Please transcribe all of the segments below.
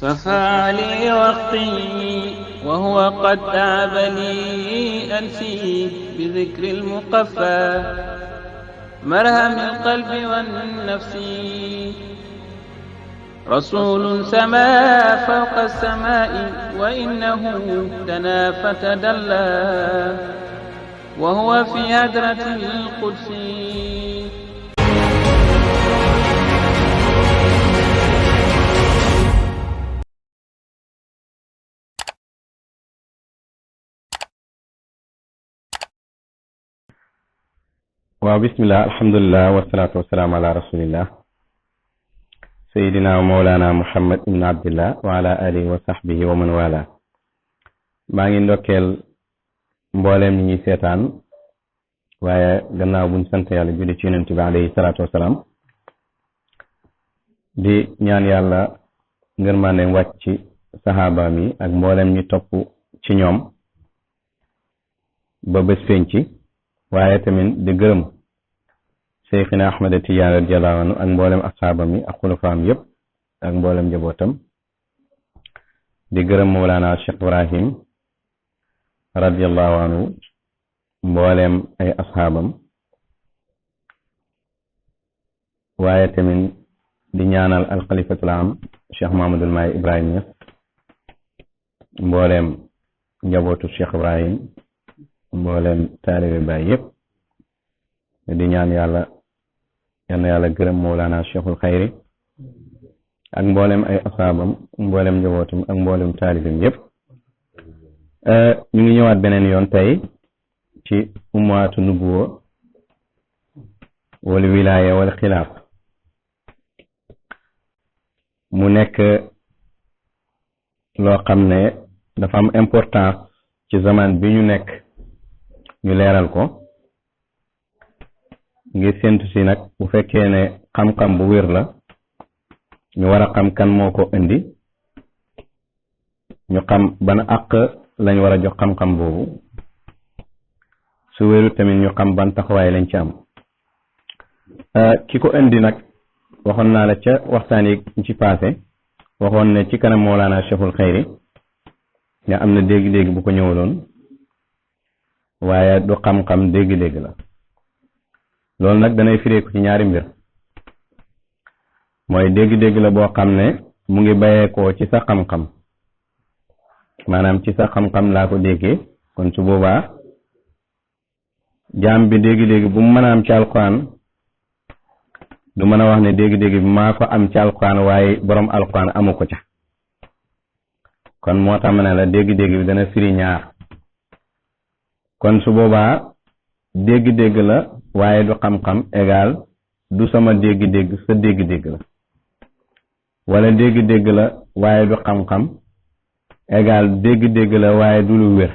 صفى لي وقتي وهو قد تاب لي أنسي بذكر المقفى مرهم القلب والنفس رسول سما فوق السماء وإنه دنا فتدلى وهو في هدرة القدس waaw bismillah alhamdulillah wasalaatu wasalaamu ala rasulillah sayidina wa mawlana muhammad ibn abdillah wa ala alihi wa sahbihi wa man wala maa ngi ndokkeel mbooleem ñi ñuy seetaan waaye gannaaw buñ sant yàlla julli ci yonent bi alayhi salaatu wasalaam di ñaan yàlla ngërmaandeem wàcc ci saxaabaam yi ak mbooleem ñi topp ci ñoom ba bés penc waaye tamit di gërëm Seyxina Ahmad Tijaan radiyallahu anhu ak mboolem asxaabam yi ak xulafaam yëpp ak mboolem njabootam di gërëm Mawlana Cheikh Ibrahim radiyallahu anhu mboolem ay asxaabam waaye tamit di ñaanal alxalifatul am Cheikh Mahamadul Mahi Ibrahim Niass mboolem njabootu Cheikh Ibrahim mboolem taalibe baay yëpp di ñaan yàlla yal na yàlla gërëm Mawlana Cheikhul Xayri ak mboolem ay asaabam mboolem njabootam ak mboolem taalibim yëpp ñu ngi ñëwaat beneen yoon tey ci ummaatu nubuwa wala wilaaya wala xilaaf mu nekk loo xam ne dafa am importance ci zaman bi ñu nekk ñu leeral ko ngir séntu si nag bu fekkee ne xam-xam bu wér la ñu war a xam kan moo ko indi ñu xam ban àq lañ war a jox xam-xam boobu su wéru tamit ñu xam ban taxawaay lañ ci am ki ko indi nag waxoon naa la ca waxtaan yi ci passé waxoon ne ci kanam Mawlana Cheikhul Xayri nga am na dégg-dégg bu ko ñëwaloon waaye du xam-xam dégg-dégg la loolu nag danay fireeku ci ñaari mbir mooy dégg-dégg la boo xam ne mu ngi bàyyeekoo ci sa xam-xam maanaam ci sa xam-xam laa ko déggee kon su boobaa jaam bi dégg-dégg bu mu mën a am ci alquran du mën a wax ne dégg-dégg bi maa ko am ci alquran waaye borom alquran amu ko ca kon moo tax ma ne la dégg-dégg bi dana firi ñaar kon su boobaa dégg-dégg la waaye du xam-xam égal du sama dégg-dégg sa dégg-dégg la wala dégg-dégg la waaye du xam-xam égal dégg-dégg la waaye du lu wér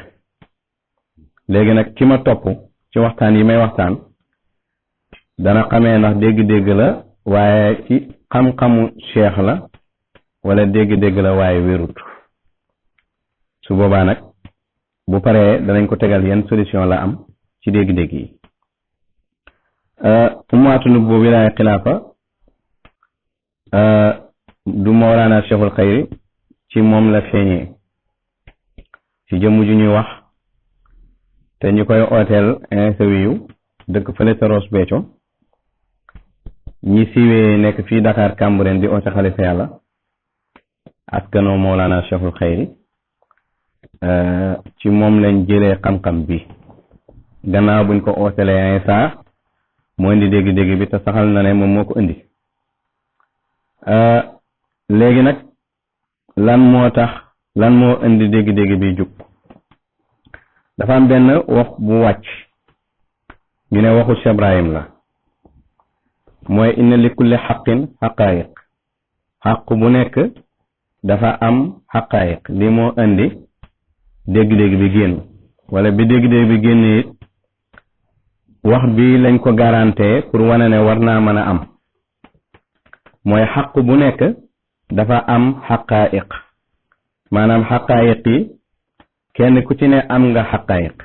léegi nag ki ma topp ci waxtaan yi may waxtaan dana xamee ndax dégg-dégg la waaye ci xam-xamu cheikh la wala dégg-dégg la waaye wérut su boobaa nag bu paree danañ ko tegal yan solution la am ci dégg-dégg yi ummaatu nubuwa wilaaya xilaafa du Mawlana Cheikhul Xayri ci moom la feeñee ci jëmm ju ñuy wax te ñu koy ooteel insawiyu dëkk fële sa Ross Béthio ñi siiwee nekk fii Dakar Cambérène di oote xalifa yàlla askanoo Mawlana Cheikhul Xayri ci moom lañ jëlee xam-xam bi gannaaw buñ ko ootelee saa moo indi dégg-dégg bi te saxal na ne moom moo ko indi léegi nag lan moo indi dégg-dégg bi jug dafa am benn wax bu wàcc ñu ne waxu Cheikh Ibrahim la mooy inna li kulli xaqin xaqaayiq xaq bu nekk dafa am xaqaayiq li moo indi dégg-dégg bi génn wala bi dégg-dégg bi génn it wax bi lañ ko garanté pour wane ne war naa mën a am mooy xaq bu nekk dafa am xaqaayiq maanaam xaqaayiq yi kenn ku ci ne am nga xaqaayiq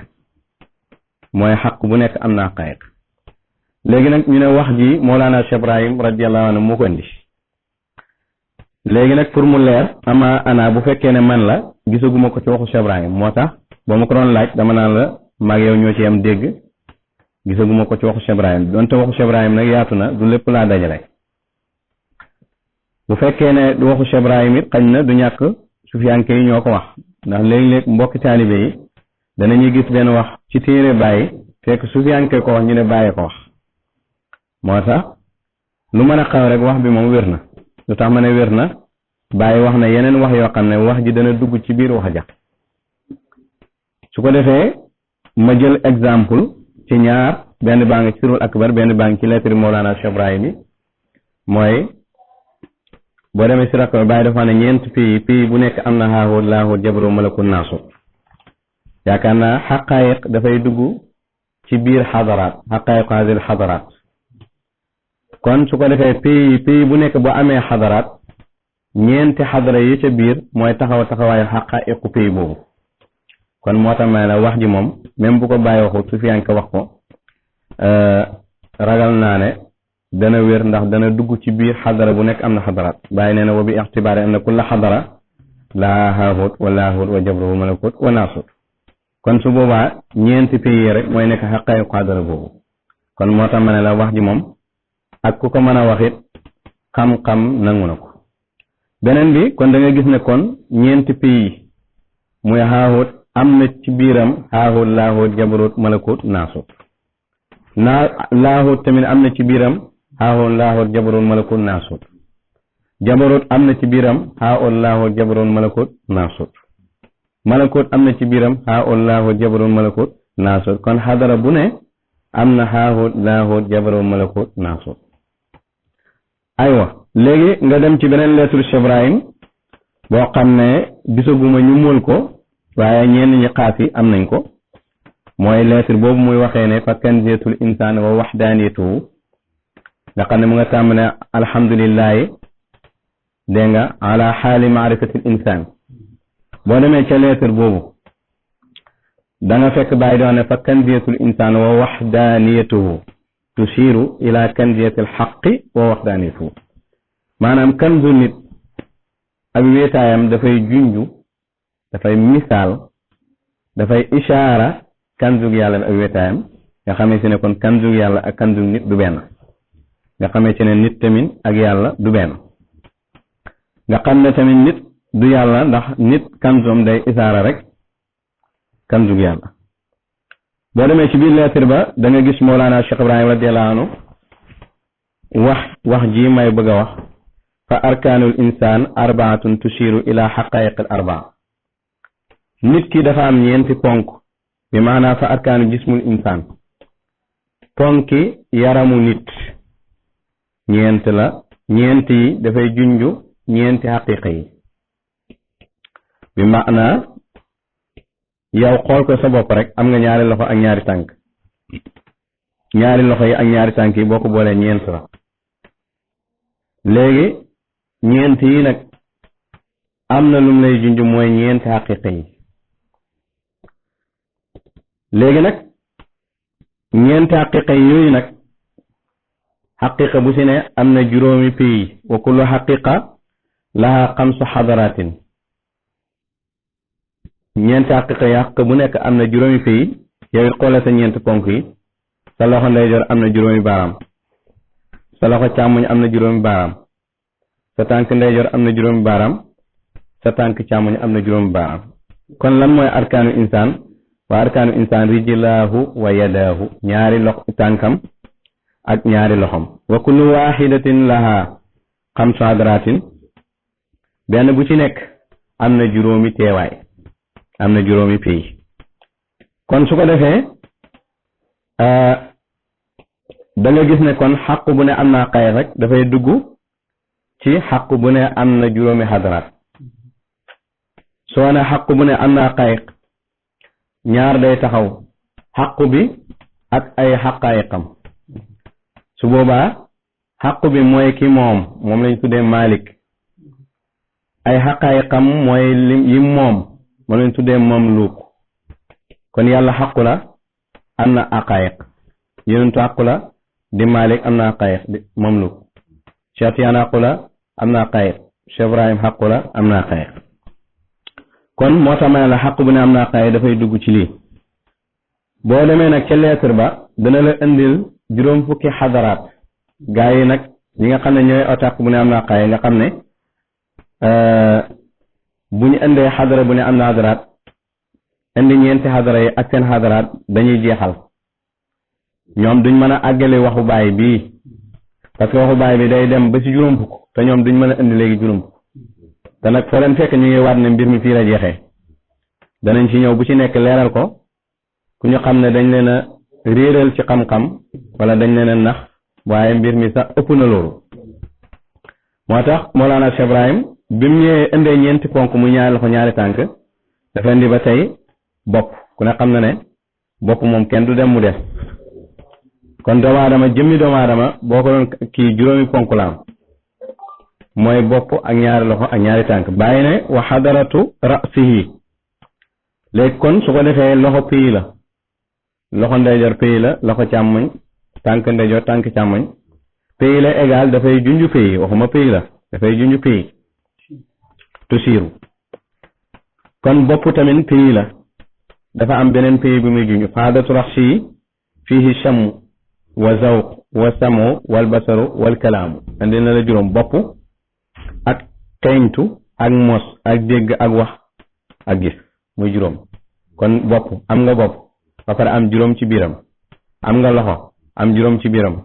mooy xaq bu nekk am na xaqaayiq léegi nag ñu ne wax ji Mawlana Cheikh Ibrahim radiyallahu anhu moo ko indi léegi nag pour mu leer ama ana bu fekkee ne man la gisaguma ko ci waxu Cheikh Ibrahim moo tax boo ma ko doon laaj dama naan la maag yow ñoo ci am dégg gisaguma ko ci waxu Cheikh Ibrahim donte waxu Cheikh Ibrahim nag yaatu na du lépp laa dajale bu fekkee ne du waxu Cheikh Ibrahim it xañ na du ñàkk sufiyanke yi ñoo ko wax ndax léeg-léeg mbokki taalibe yi danañuy gis benn wax ci téere Baye fekk sufiyanke ko wax ñu ne Baye ko wax moo tax lu mën a xaw rek wax bi moom wér na lu tax ma ne wér na Baye wax na yeneen wax yoo xam ne wax ji dana dugg ci biir wax ja su ko defee ma jël exemple ci ñaar benn baa ngi ci sirul akbar benn baa ngi ci lettre Mawlana Cheikh Ibrahim yi mooy boo demee sirul akbar Baye dafa ne ñeent pays bu nekk am na haahut laahut jabaru malakut naasut yaakaar naa xaqaayiq dafay dugg ci biir xadaraat xaqaayiq haazil xadaraat kon su ko defee pays bu nekk bu amee xadaraat ñeenti xadara yi ca biir mooy taxawaayu xaqaayiqu pays boobu kon moo tax ma la wax ji moom même bu ko bàyyi waxut su fiyanka wax ko ragal naa ne dana wér ndax dana dugg ci biir xadara bu nekk am na xadaraat bàyyi nee na wa bi ixtibaari am na kulla xadara laa haahut wa laahut wa jabru wa malakut wa naasut kon su boobaa ñeenti pays rek mooy nekk xaqaayiqu xadara boobu kon moo tax ma ne la wax ji moom ak ku ko mën a wax it xam-xam nangu na ko beneen bi kon da nga gis ne kon ñeenti pays muy haahut am na ci biiram haahut laahut jabarut malakut naasut laahut tamit am na ci biiram haahut laahut jabarut malakut naasut jabarut am na ci biiram haahut laahut jabarut malakut naasut malakut am na ci biiram haahut laahut jabarut malakut naasut kon xadara bu ne am na haahut laahut jabarut malakut naasut aywa léegi nga dem ci beneen lettre Cheikh Ibrahim boo xam ne gisaguma ñu móol ko waaye ñenn ñi xaas yi am nañ ko mooy lettre boobu muy waxee ne fa kanziyatul insaan wa waxdaaniyatuhu nga xam ne mu nga tàmbale alhamdulillahi dégg nga ala xaali maarifatil insaan boo demee ca lettre boobu da nga fekk bàyyi doon ne fa kanziyatul insaan wa waxdaaniyatuhu tushiru ila kanziyatil xaqi wa waxdaaniyatuhu maanaam kanzu nit ak wéetaayam dafay junju dafay misaal dafay ishaara kanzug yàlla ak wéetaayam nga xamee ci ne kon kanzug yàlla ak kanzug nit du benn nga xamee ci ne nit tamit ak yàlla du benn nga xam ne tamit nit du yàlla ndax nit kanzum day ishaara rek kanzug yàlla boo demee ci biir lettre ba da nga gis Mawlana Cheikh Ibrahim radiyallahu anhu wax ji may bëgg a wax fa arkaanul insaan arbaatun tushiru ila xaqaayiqil arbaa nit ki dafa am ñeenti ponk bi maanaa fa arkaanu jismul insaan ponki yaramu nit ñeent la ñeent yi dafay junju ñeenti xaqiiqa yi bi maanaa yow xool ko sa bopp rek am nga ñaari loxo ak ñaari tànk ñaari loxo yi ak ñaari tànk yi boo ko boolee ñeent la léegi ñeent yi nag am na lum lay junj mooy ñeenti xaqiiqa yi léegi nag ñeenti xaqiiqa yi yooyu nag xaqiiqa bu si ne am na juróomi pays wa kullu xaqiiqa laha xamsu xadaratin ñeenti xaqiiqa yi xaq bu nekk am na juróomi pays yow it xoole sa ñeenti ponk yi sa loxo ndeyjoor am na juróomi baaraam sa loxo càmmoñ am na juróomi baaraam sa tànk ndeyjoor am na juróomi baaraam sa tànk càmmoñ am na juróomi baaraam kon lan mooy arkaanu insaan wa arkaanu insaan rijlaahu wa yadaahu ñaari tànkam ak ñaari loxom wa kullu waxidatin laha xamsu hadratin benn bu ci nekk am na juróomi teewaay am na juróomi pays kon su ko defee da nga gis ne kon xaq bu ne am naa xay rek dafay dugg ci xaq bu ne am na juróomi xadaraat soo ne xaq bu ne am naa xay ñaar day taxaw xaq bi ak ay xaqaayiqam su boobaa xaq bi mooy ki moom lañ tuddee malik ay xaqaayiqam mooy yi moom lañ tuddee mamluuk kon yàlla xaqu la am na aqaayiq yonentu xaqu la di malik am na aqaayiq di mamluuk Cheikh Tijaan xaqu la am na aqaayiq Cheikh Ibrahim xaqu la am naa xaye kon moo tax ma ne la xaq bu ne am naa xaye dafay dugg ci lii boo demee nag ca lettre ba dana la indil juróom fukki xadaraat gaa yi nag ñi nga xam ne ñooy otaq bu ne am naa xaye nga xam ne bu ñu indee xadara bu ne am na xadaraat indi ñeenti xadara yi ak seen xadaraat dañuy jeexal ñoom duñ mën a àggale waxu baay bii parce que waxu baay bi day dem ba ci juróom fukk te ñoom duñ mën a indi léegi juróom fukk te nag foo leen fekk ñu ngi waat ne mbir mi fii la jeexee danañ ci ñëw bu ci nekk leeral ko ku ñu xam ne dañ leen a réeral ci xam-xam wala dañ leen a nax waaye mbir mi sax ëpp na loolu moo tax Mawlana Cheikh Ibrahim bi mu ñëwee indee ñeenti ponk mu ñaari loxo ñaari tànk dafa indi ba tey bopp ku ne xam na ne bopp moom kenn du dem mu def kon doomu aadama jëmmi doomu aadama boo ko doon kii juróomi ponk la am mooy bopp ak ñaari loxo ak ñaari tànk bàyyi ne wa xadaratu rasihi léegi kon su ko defee loxo pays la loxo ndeyjoor pays la loxo càmmoñ tànk ndeyjoor tànk càmmoñ pays la égal dafay junju pays waxuma pays la dafay junju pays tusiiru kon bopp tamit pays la dafa am beneen pays bi muy junju xadaratu rasihi fihi chamm wa zawq wa samo wal basaru wal kalaamu andi na la juróom bopp ak kayntu ak mos ak dégg ak wax ak gis muy juróom kon bopp am nga bopp ba pare am juróom ci biiram am nga loxo am juróom ci biiram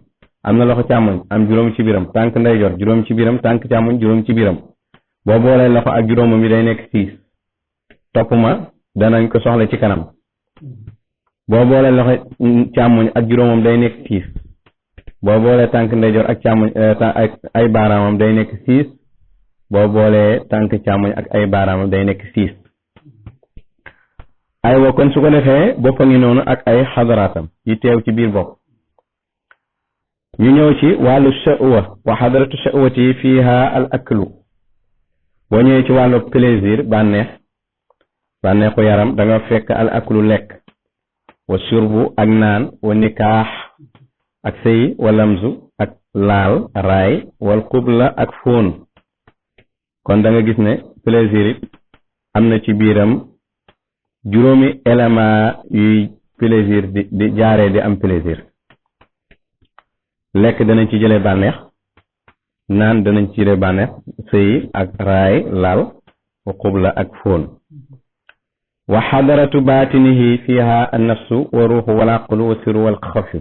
am na loxo càmmoñ am juróom ci biiram tànk ndeyjoor juróom ci biiram tànk càmmoñ juróom ci biiram boo boolee loxo ak juróomam bi day nekk 6 topp ma danañ ko soxla ci kanam boo boolee loxo càmmoñ ak juróomam day nekk 6 boo boolee tànk ndeyjoor ak càmmoñ ak ay baaraamam day nekk 6 boo boolee tànk càmmoñ ak ay baaraamam day nekk 6 aywa kon su ko defee boppa ngi noonu ak ay xadaraatam yi teew ci biir bopp ñu ñëw ci wàllu sha'wa wa xadaratu sha'wati fiha al aklu boo ñëwee ci wàllu plaisir bànneexu yaram da nga fekk al aklu lekk wa surbu ak naan wa nikaax ak sëy wa lamzu ak laal raay wal qubla ak fóon kon da nga gis ne plaisir it am na ci biiram juróomi élément yuy plaisir di jaaree di am plaisir lekk danañ ci jëlee bànneex naan danañ ci jëlee bànneex sëy ak raay laal wa qubla ak fóon wa xadaratu baatinihi fiha an nafsu wa ruuxu wal aqlu wa siru wal xafi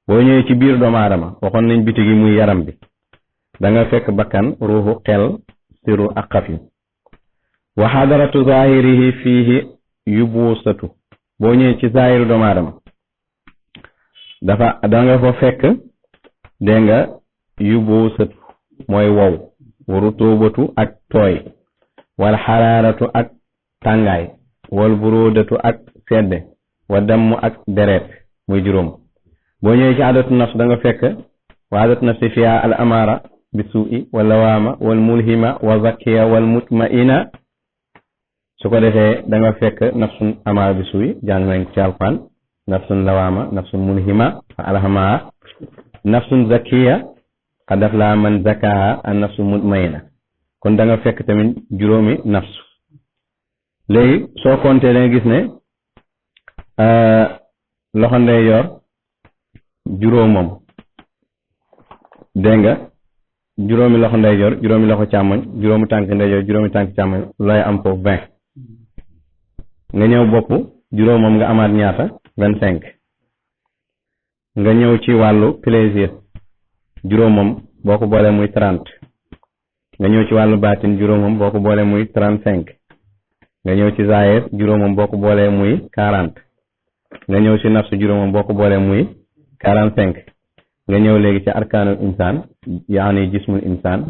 boo ñëwee ci biir doomu aadama waxoon nañ biti gi muy yaram bi da nga fekk bakkan ruuxu xel siru ak xafi wa xadaratu zahirihi fihi yubuusatu boo ñëwee ci zahiru doomu aadama da nga fa fekk dégg nga yubuusatu mooy wow wa rutubatu ak tooy wal xaraaratu ak tàngaay wal buroodatu ak sedde wa damm ak deret muy juróom boo ñëwee ci adatu nafs da nga fekk wa adatu nafsi fiha al amara bi suu'i wal lawaama wal mulhima wa zakiya wal mutmaina su ko defee da nga fekk nafsun amara bi suu'i jàng nañ ci alquran nafsun lawaama nafsun mulhima fa alhamaha nafsun zakiya qad aflaha man zakaha an nafsun mutmaina kon da nga fekk tamit juróomi nafsu léegi soo compté da nga gis ne loxo ndeyjoor juróomam dégg nga juróomi loxo ndeyjoor juróomi loxo càmmoñ juróomi tànk ndeyjoor juróomi tànk càmmoñ looy am foofu 20 nga ñëw bopp juróomam nga amaat ñaata 25 nga ñëw ci wàllu plaisir juróomam boo ko boolee muy 30 nga ñëw ci wàllu baatin juróomam boo ko boolee muy 35 nga ñëw ci zaahir juróomam boo ko boolee muy 40 nga ñëw ci nafsu juróomam boo ko boolee muy 45 nga ñëw léegi ci arkaanul insaan yaani jismul insaan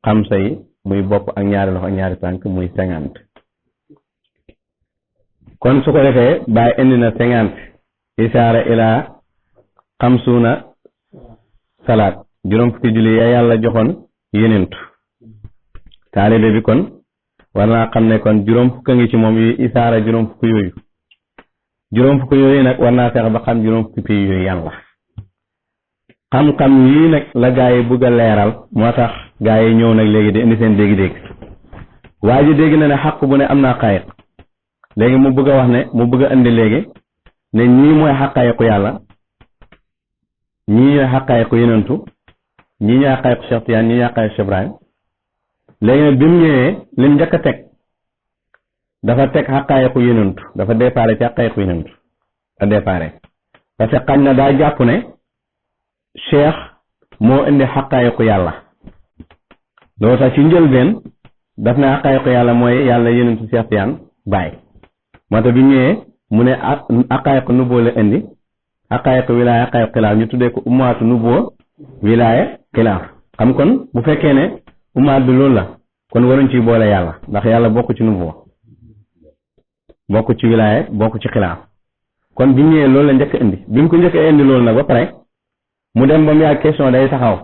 xamsa yi muy bopp ak ñaari loxo ak ñaari tànk muy 50 kon su ko defee bàyyi indi na 50 isaara ilaa xamsuuna salaat juróom fukki julli ya yàlla joxoon yenentu taalibe bi kon war naa xam ne kon juróom fukk ngi ci moom yu isaara juróom fukk yooyu nag war naa fexe ba xam juróom fukki pays yooyu yàlla xam-xam yii nag la gaa yi bëgg a leeral moo tax gaa yi ñëw nag léegi di indi seen dégg-dégg waa ji dégg na ne xaq bu ne am naa xaqaayiq léegi mu bëgg a wax ne mu bëgg a indi léegi ne ñii mooy xaqaayiqu yàlla ñii ñooy xaqaayiqu yenentu ñii ñooy xaqaayiqu Cheikh Tidiane ñii ñooy xaqaayiqu Cheikh Ibrahim léegi nag bi mu ñëwee lim njëkk a teg dafa teg xaqaayiqu yenentu dafa déparé ci xaqaayiqu yenentu a déparé parce que xañ na daa jàpp ne cheikh moo indi xaqaayiqu yàlla loolu tax ci njëlbeen daf ne xaqaayiqu yàlla mooy yàlla yenentu Cheikh Tidiane Baye moo tax bi ñëwee mu ne xaqaayiqu nubboo la indi xaqaayiqu wilaaya xaqaayiqu xilaaf ñu tuddee ko ummaatu nubboo wilaaya xilaaf xam kon bu fekkee ne ummaat bi loolu la kon waruñ ci boole yàlla ndax yàlla bokk ci nubboo bokk ci wilaaya bokk ci xilaaf kon bi ñëwee loolu la njëkk indi bi mu ko njëkk indi loolu nag ba pare mu dem ba mu yàgg question day taxaw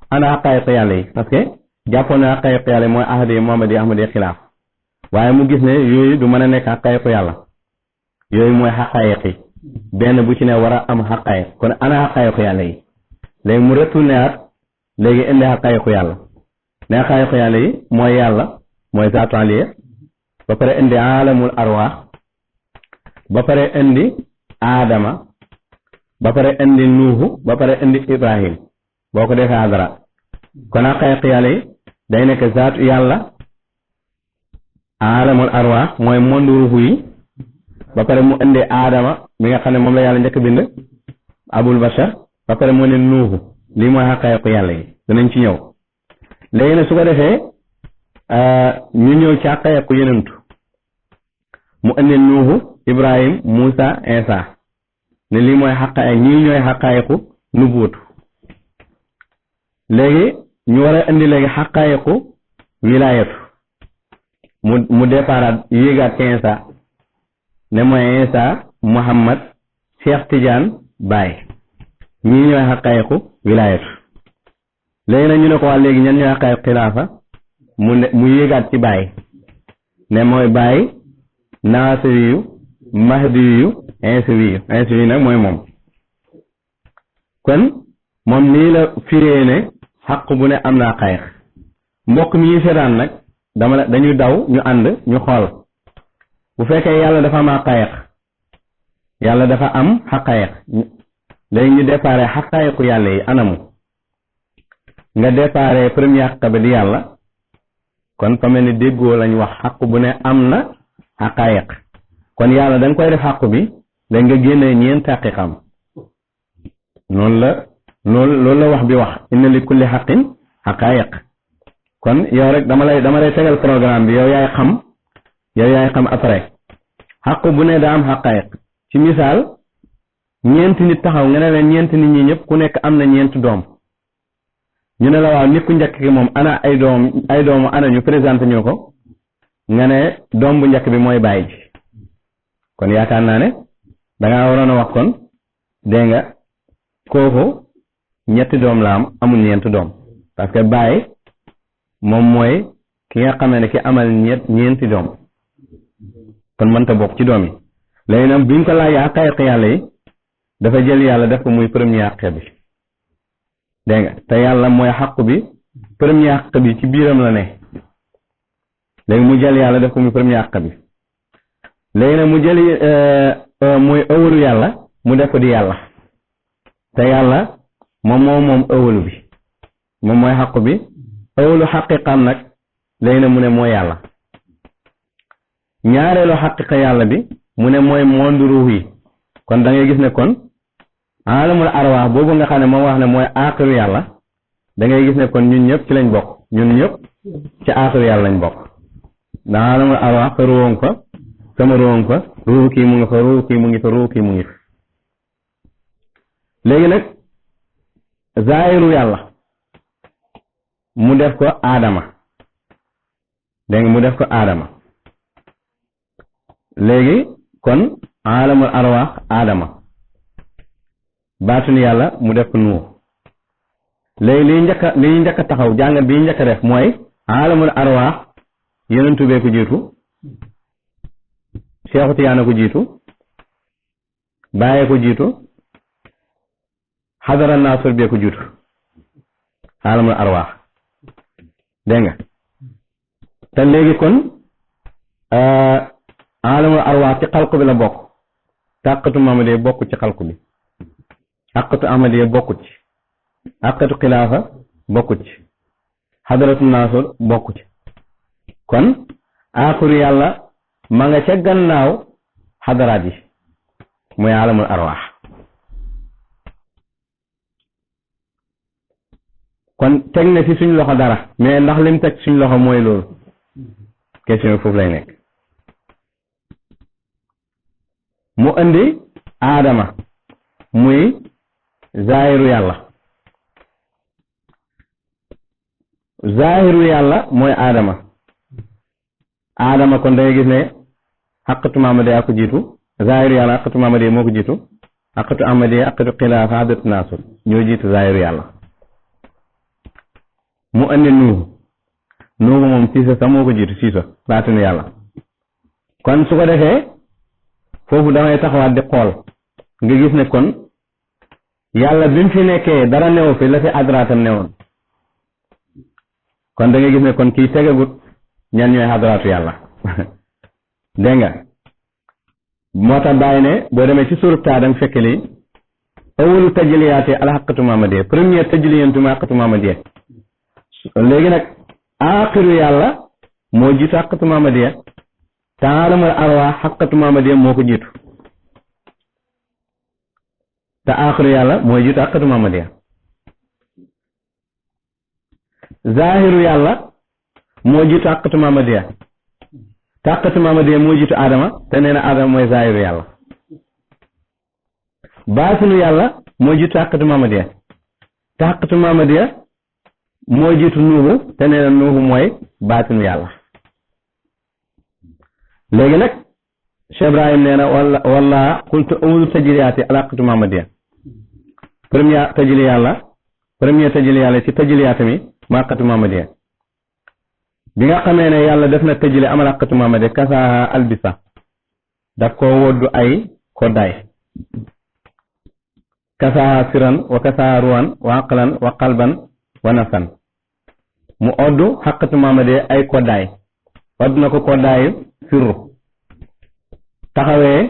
ana xaqaayiqu yàlla yi parce que jàppoon na xaqaayiqu yàlla yi mooy ahadi yi Muhammad yi Ahmad yi xilaaf waaye mu gis ne yooyu du mën a nekk xaqaayiqu yàlla yooyu mooy xaqaayiq yi benn bu ci ne war a am xaqaayiq kon ana xaqaayiqu yàlla yi léegi mu retourné at léegi indi xaqaayiqu yàlla ne xaqaayiqu yàlla yi mooy yàlla mooy zaatu aliya ba pare indi alamul arwaax ba pare indi aadama ba pare indi nuuhu ba pare indi ibrahim boo ko defee adara kon xaqaayiqu yàlla yi day nekk zaatu yàlla alamul arwaax mooy monde ruuxu yi ba pare mu indi aadama mi nga xam ne moom la yàlla njëkk bind abul bashar ba pare mu ne nuuhu lii mooy xaqaayiqu yàlla yi danañ ci ñëw léegi nag su ko defee ñu ñëw ci xaqaayiqu yenentu mu indi nuuhu ibrahim Moussa Insa ne lii mooy xaqaayiq ñii ñooy xaqaayiqu nubuutu léegi ñu war a indi léegi xaqaayiqu wilaayatu mu déparaat yéegaat ci Insa ne mooy Insa Muhammad Cheikh Tidiane Baye ñii ñooy xaqaayiqu wilaayatu léegi nag ñu ne ko waa léegi ñan ñooy xaqaayiqu xilaafa mu yéegaat ci Baye ne mooy Baye naasiriyu mahdiyu insiwiyu nag mooy moom kon moom nii la firee ne xaq bu ne am naa xaqaayiq mbokk mi ñuy seetaan nag dañuy daw ñu ànd ñu xool bu fekkee yàlla dafa am xaqaayiq yàlla dafa am xaqaayiq léegi ñu déparé xaqaayiqu yàlla yi anamu nga déparé premier xaq ba di yàlla kon fa mel ni déggoo lañ wax xaq bu ne am na xaqaayiq kon yàlla da nga koy def xaq bi léegi nga génnee ñeenti xaqiqam noonu la loolu la wax bi wax inna li kulli xaqin xaqaayiq kon yow rek dama lay tegal programme bi yow yaay xam après xaq bu ne daa am xaqaayiq ci misaal ñeenti nit taxaw nga ne leen ñeenti nit ñi ñëpp ku nekk am na ñeenti doom ñu ne la waaw nit ku njëkk ki moom ana ay doomu ana ñu présenté ñu ko nga ne doom bu njëkk bi mooy baay ji kon yaakaar naa ne dangaa waroon a wax kon dégg nga kooku ñetti doom la am amul ñeenti doom parce que baay moom mooy ki nga xam ne ki amal ñeenti doom kon mënta bokk ci doom yi léegi nag biñ ko laajee xaqaayiq yàlla yi dafa jël yàlla def ko muy premier xaq bi dégg nga te yàlla mooy xaq bi premier xaq bi ci biiram la ne léegi mu jël yàlla def ko muy premier xaq bi léegi nag mu jël muy ëwalu yàlla mu def ko di yàlla te yàlla moom ëwalu bi moom mooy xaq bi ëwalu xaqiqam nag léegi nag mu ne mooy yàlla ñaareelu xaqiqa yàlla bi mu ne mooy monde ruux yi kon da ngay gis ne kon alamul arwaax boobu nga xam ne moom wax ne mooy aaxiru yàlla da ngay gis ne kon ñun ñëpp ci lañ bokk ñun ñëpp ci aaxiru yàlla lañ bokk ndax alamul arwaax fa ruwoŋ fa sama ruwoŋ fa ruuxu kii mu ngi fa ruuxu kii mu ngi fa ruuxu kii mu ngi fa léegi nag zaahiru yàlla mu def ko aadama dégg nga mu def ko aadama léegi kon alamul arwaax aadama baatun yàlla mu def ko nuux léegi li njëkk a taxaw jàngat bi njëkk a def mooy alamul arwaax yenentu bee ko jiitu Seexu Tijaan ko jiitu Baay ko jiitu xadara naasur bee ko jiitu aalamul arwaax dégg nga te léegi kon aalamul arwaax ci xalqu bi la bokk te àqatu Muhammadiyya bokku ci xalqu bi àqatu Ahmadiyya bokkut ci àqatu xilaafa bokkut ci xadaratu naasur bokku ci kon aaxiru yàlla ma nga ca gannaaw xadaraat yi mooy aalamul arwaax kon teg na ci suñ loxo dara mais ndax lim teg suñ loxo mooy loolu question foofu lay nekk mu indi aadama muy zaahiru yàlla zaahiru yàlla mooy aadama kon dangay gis ne xaqatu Muhammadiyya ko jiitu zaahiru yàlla xaqatu Muhammadiyya moo ko jiitu xaqatu Ahmadiyya xaqatu xilaafa xadaratu naasur ñoo jiitu zaahiru yàlla mu indi nuuhu moom siisa sax moo ko jiitu siisa baatinu yàlla kon su ko defee foofu damay taxawaat di xool nga gis ne kon yàlla bi mu fi nekkee dara newu fi la fi adraatam newoon kon da ngay gis ne kon kii tegagut ñan ñooy adraatu yàlla dégg nga moo tax bàyyi ne boo demee ci suurat Taa danga fekk lii awalu tajliyaati al haqqatu Muhammadiyya première tajliyantu ma haqqatu Muhammadiyya léegi nag aaxiru yàlla moo jiitu haqqatu Muhammadiyya te aalamul arwaax haqqatu Muhammadiyya moo ko jiitu te aaxiru yàlla mooy jiitu haqqatu Muhammadiyya zaahiru yàlla moo jiitu haqqatu Muhammadiyya te haqqatu Muhammadiyya moo jiitu Adama te nee na Adama mooy zaahiru yàlla baatinu yàlla moo jiitu haqqatu Muhammadiyya te haqqatu Muhammadiyya moo jiitu Nuuhu te nee na Nuuhu mooy baatinu yàlla léegi nag Cheikh Ibrahim nee na walla qultu awwalu tajliyaati al haqqatu Muhammadiyya premier tajli yàlla ci tajliyaat mi ma haqqatu Muhammadiyya bi nga xamee ne yàlla def na tajli amal haqqatu Muhammadiyya kasaa albisa daf ko woddu ay koddaay kasaa siran wa kasaa ruwan wa aqlan wa qalban wa nafsan mu oddu haqqatu Muhammadiyya ay koddaay oddu na ko koddaayu sirru taxawee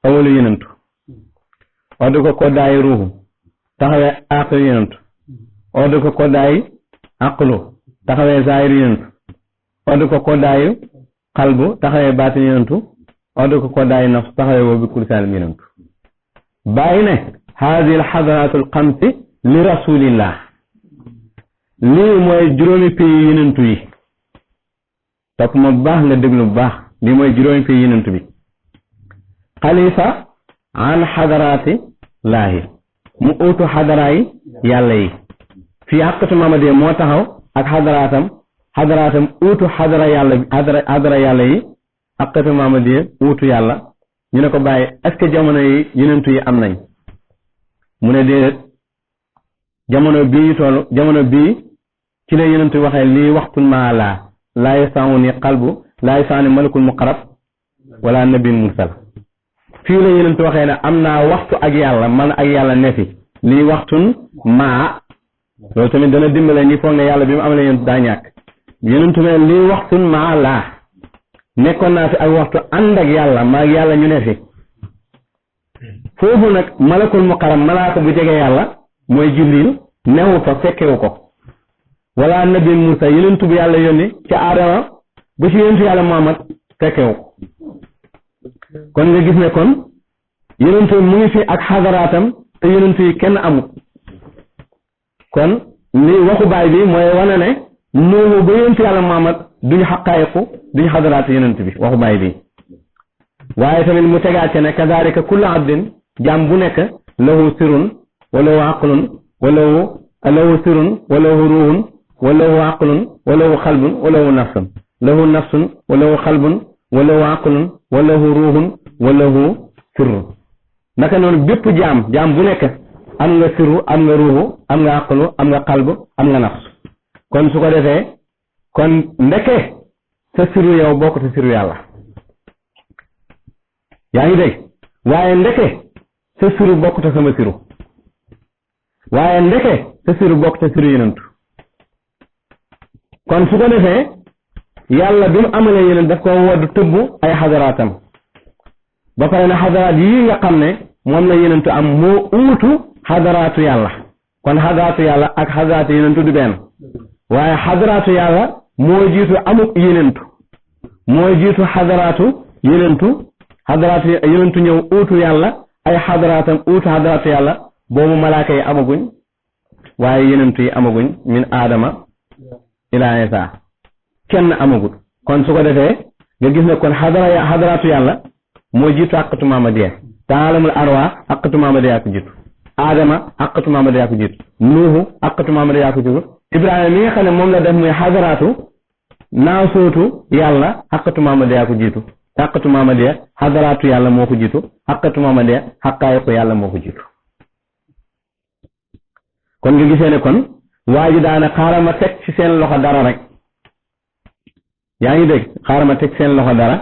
awalu yenentu oddu ko koddaayu ruuxu taxawee aaxiru yenentu oddu ko koddaayu aqlu taxawee zaahiru yenentu oddu ko koddaayu qalbu taxawee baatin yenentu oddu ko koddaayu nafs taxawee woo bi kursaalim yenentu bàyyi ne haadihi al xadaraatul xamsi li rasulillah lii mooy juróomi pays yenentu yi topp ma bu baax nga déglu bu baax lii mooy juróomi pays yenentu bi xalifa an xadaraati laahi mu uutu xadaraay yàlla yi fii haqqatu Muhammadiyya moo taxaw ak xadaraatam uutu xadara yàlla yi haqqatu Muhammadiyya uutu yàlla ñu ne ko bàyyi est-ce que jamono yi yenentu yi am nañ mu ne déedéet jamono bii ci la yenentu waxee lii waxtun maa laa yasauni qalbu laa yasauni malakul muqarrab wala nabiyyun mursal fii la yenentu waxee ne am naa waxtu ak yàlla man ak yàlla ne fi lii waxtun maa loolu tamit dana dimbale ñi foog ne yàlla bi mu am la yenentu daa ñàkk yenentu ne lii waxtun maa laa nekkoon naa fi ak waxtu ànd ak yàlla maa ak yàlla ñu ne fi foofu nag malakul muqarrab malaaka bu jege yàlla mooy Jibril newu fa fekkewu ko wala nabi Musa yenentu bu yàlla yónni ci Aadama ba ci yenentu yàlla Muhammad fekkewu ko kon nga gis ne kon yenentu mu ngi fi ak xadaraatam te yenentu yi kenn amut kon li waxu baay bi mooy wane ne Nuuhu ba yenentu yàlla Muhammad duñu xaqaayiqu duñu xadaraatu yenentu bi waxu baay bi waaye tamit mu tegaat ne kadaalika kullu abdin jaam bu nekk lahu sirrun wa lahu aqlun wa lahu sirrun wa lahu ruuhun wa lahu aqlun wa lahu xalbun wa lahu nafsun wa lahu xalbun wa lahu aqlun wa lahu ruuhun wa lahu sirrun naka noonu bépp jaam bu nekk am nga sirru am nga ruuxu am nga aqlu am nga xalbu am nga nafs kon su ko defee kon ndeke sa sirru yow bokk te sirru yàlla yaa ngi dégg waaye ndeke sa sirru bokk te sama sirru waaye ndeke sa siru bokk sa siru yenentu kon su ko defee yàlla bi mu amalee yeneen daf ko waddu tëbb ay xadaraatam ba pare na xadaraat yii nga xam ne moom la yenentu am moo uutu xadaraatu yàlla kon xadaraatu yàlla ak xadaraatu yenentu du benn waaye xadaraatu yàlla moo jiitu amuk yenentu moo jiitu xadaraatu yenentu ñëw uutu yàlla ay xadaraatam uutu xadaraatu yàlla boobu malaaka yi amaguñ waaye yenentu yi amaguñ min aadama ilaa Isa kenn amagut kon su ko defee nga gis ne kon xadaraatu yàlla moo jiitu àqatu Mamadiya taalamul arwa àqatu Mamadiya ko jiitu Adama àqatu Mamadiya ko jiitu Nuuhu àqatu Mamadiya ko jiitu Ibrahima mi nga xam ne moom la def muy xadaraatu naasootu yàlla àqatu Mamadiya ko jiitu àqatu Mamadiya xadaraatu yàlla moo ko jiitu àqatu Mamadiya xaqaayiqu yàlla moo ko jiitu kon nga gisee ne kon waa ji daana xaaral ma teg ci seen loxo dara rek yaa ngi dégg xaaral ma teg seen loxo dara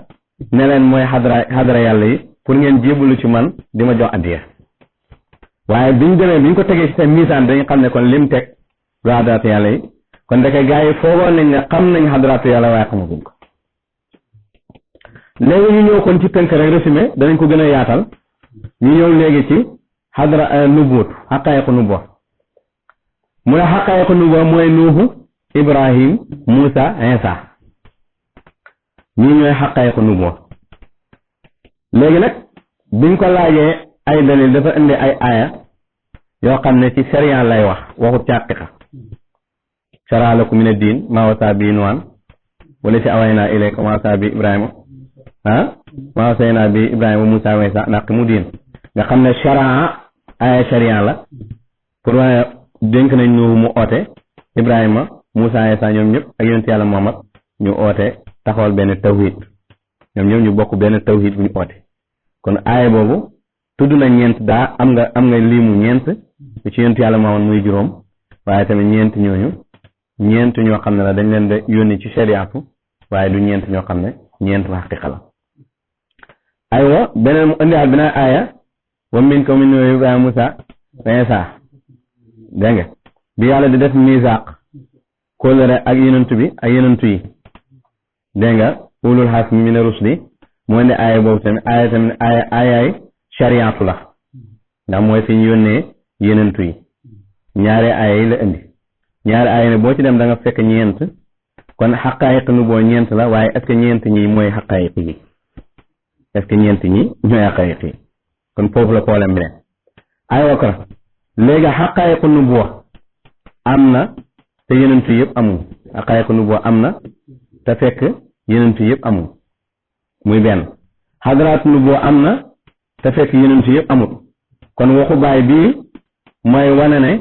ne leen mooy xadara yàlla yi pour ngeen jébbalu ci man di ma jox addiya waaye biñ ko tegee ci seen misaan dañu xam ne kon lim teg du xadaraatu yàlla yi kon deke gaa yi foogoon nañ ne xam nañ xadaraatu yàlla waaye xamaguñ ko léegi ñu ñëw kon ci tënk rek résumé danañ ko gën a yaatal ñu ñëw léegi ci xadara nubuut xaqaayiqu nubuwa mu ne xaqaayiqu nubuwa mooy Nuuhu Ibrahim Muusa Isa ñii ñooy xaqaayiqu nubuwa léegi nag biñ ko laajee ay dalil dafa indi ay aaya yoo xam ne ci sariya lay wax waxut ci haqiqa shara'a lakum mina diin maa wasaa bi Nuuhan wala si awaynaa ilayka maa wasaa bi Ibrahima maa wasaynaa bi Ibrahima Muusa wa Isa an aqiimu diin nga xam ne shara'a aaya sariya la pour wane dénk nañ Nuuhu mu oote Ibrahima Muusa Isa ñoom ñëpp ak yonent yàlla Muhammad ñu oote taxawal benn tawhid ñoom ñëpp ñu bokk benn tawhid bu ñu oote kon aaya boobu tudd na ñeent daa am nga limu ñeent bu ci yonent yàlla Muhammad muy juróom waaye tamit ñeent ñoo xam ne la dañ leen de yónni ci shariatu waaye du ñeent ñoo xam ne ñeent la xaqiqa la aywa beneen mu indiwaat beneen aaya wa minkum min Ibrahima Muusa wa Isa dégg nga bi yàlla di def misaaq kóllëre ak yenentu bi ak yenentu yi dégg nga ulul xasmi mina rusli moo indi aaya boobu tamit aayaay shariatu la ndax mooy fi ñu yónnee yenentu yi ñaari aaya yi la indi ñaari aaya ne boo ci dem da nga fekk ñeent kon xaqaayiq nu boo ñeent la waaye est-ce que ñeent ñi mooy xaqaayiq yi est-ce que ñeent ñi ñooy xaqaayiq yi kon foofu la problème bi ne aywa ko léegi xaqaayiqu nubuwa am na te yenentu yëpp amul xaqaayiqu nubuwa am na te fekk yenentu yëpp amul muy benn xadaraatu nubuwa am na te fekk yenentu yëpp amul kon waxu baay bii mooy wane ne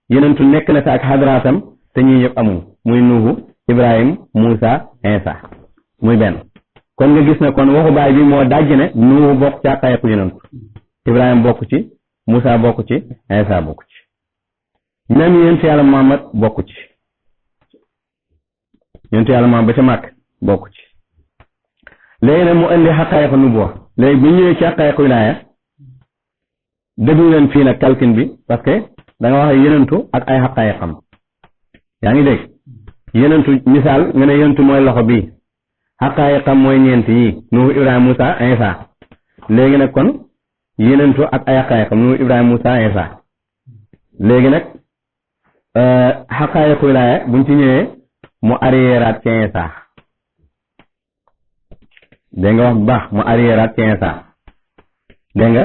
yenentu nekk na fi ak xadaraatam te ñii yëpp amul muy Nuuhu Ibrahim Muusa Isa muy benn kon nga gis ne kon waxu baay bi moo dajj ne Nuuhu bokk ci xaqaayiqu yenentu Ibrahim bokk ci Muusa bokk ci Isa bokk ci même yonent yàlla Muhammad bokk ci yonent yàlla Muhammad ba ca màkk bokk ci léegi nag mu indi xaqaayiqu nubuwa léegi bi ñëwee ci xaqaayiqu wilaaya déglu leen fii nag calcul bi parce que da nga wax yenentu ak ay xaqaayiqam yaa ngi dégg yenentu misaal nga ne yenentu mooy loxo bii xaqaayiqam mooy ñeent yi Nuuhu Ibrahima Muusa Isa léegi nag kon yenentu ak ay xaqaayiqam Nuuhu Ibrahima Muusa Isa léegi nag xaqaayiqu wilaaya buñ ci ñëwee mu arriéraat ci Isa dégg nga wax bu baax mu arriéraat ci Isa dégg nga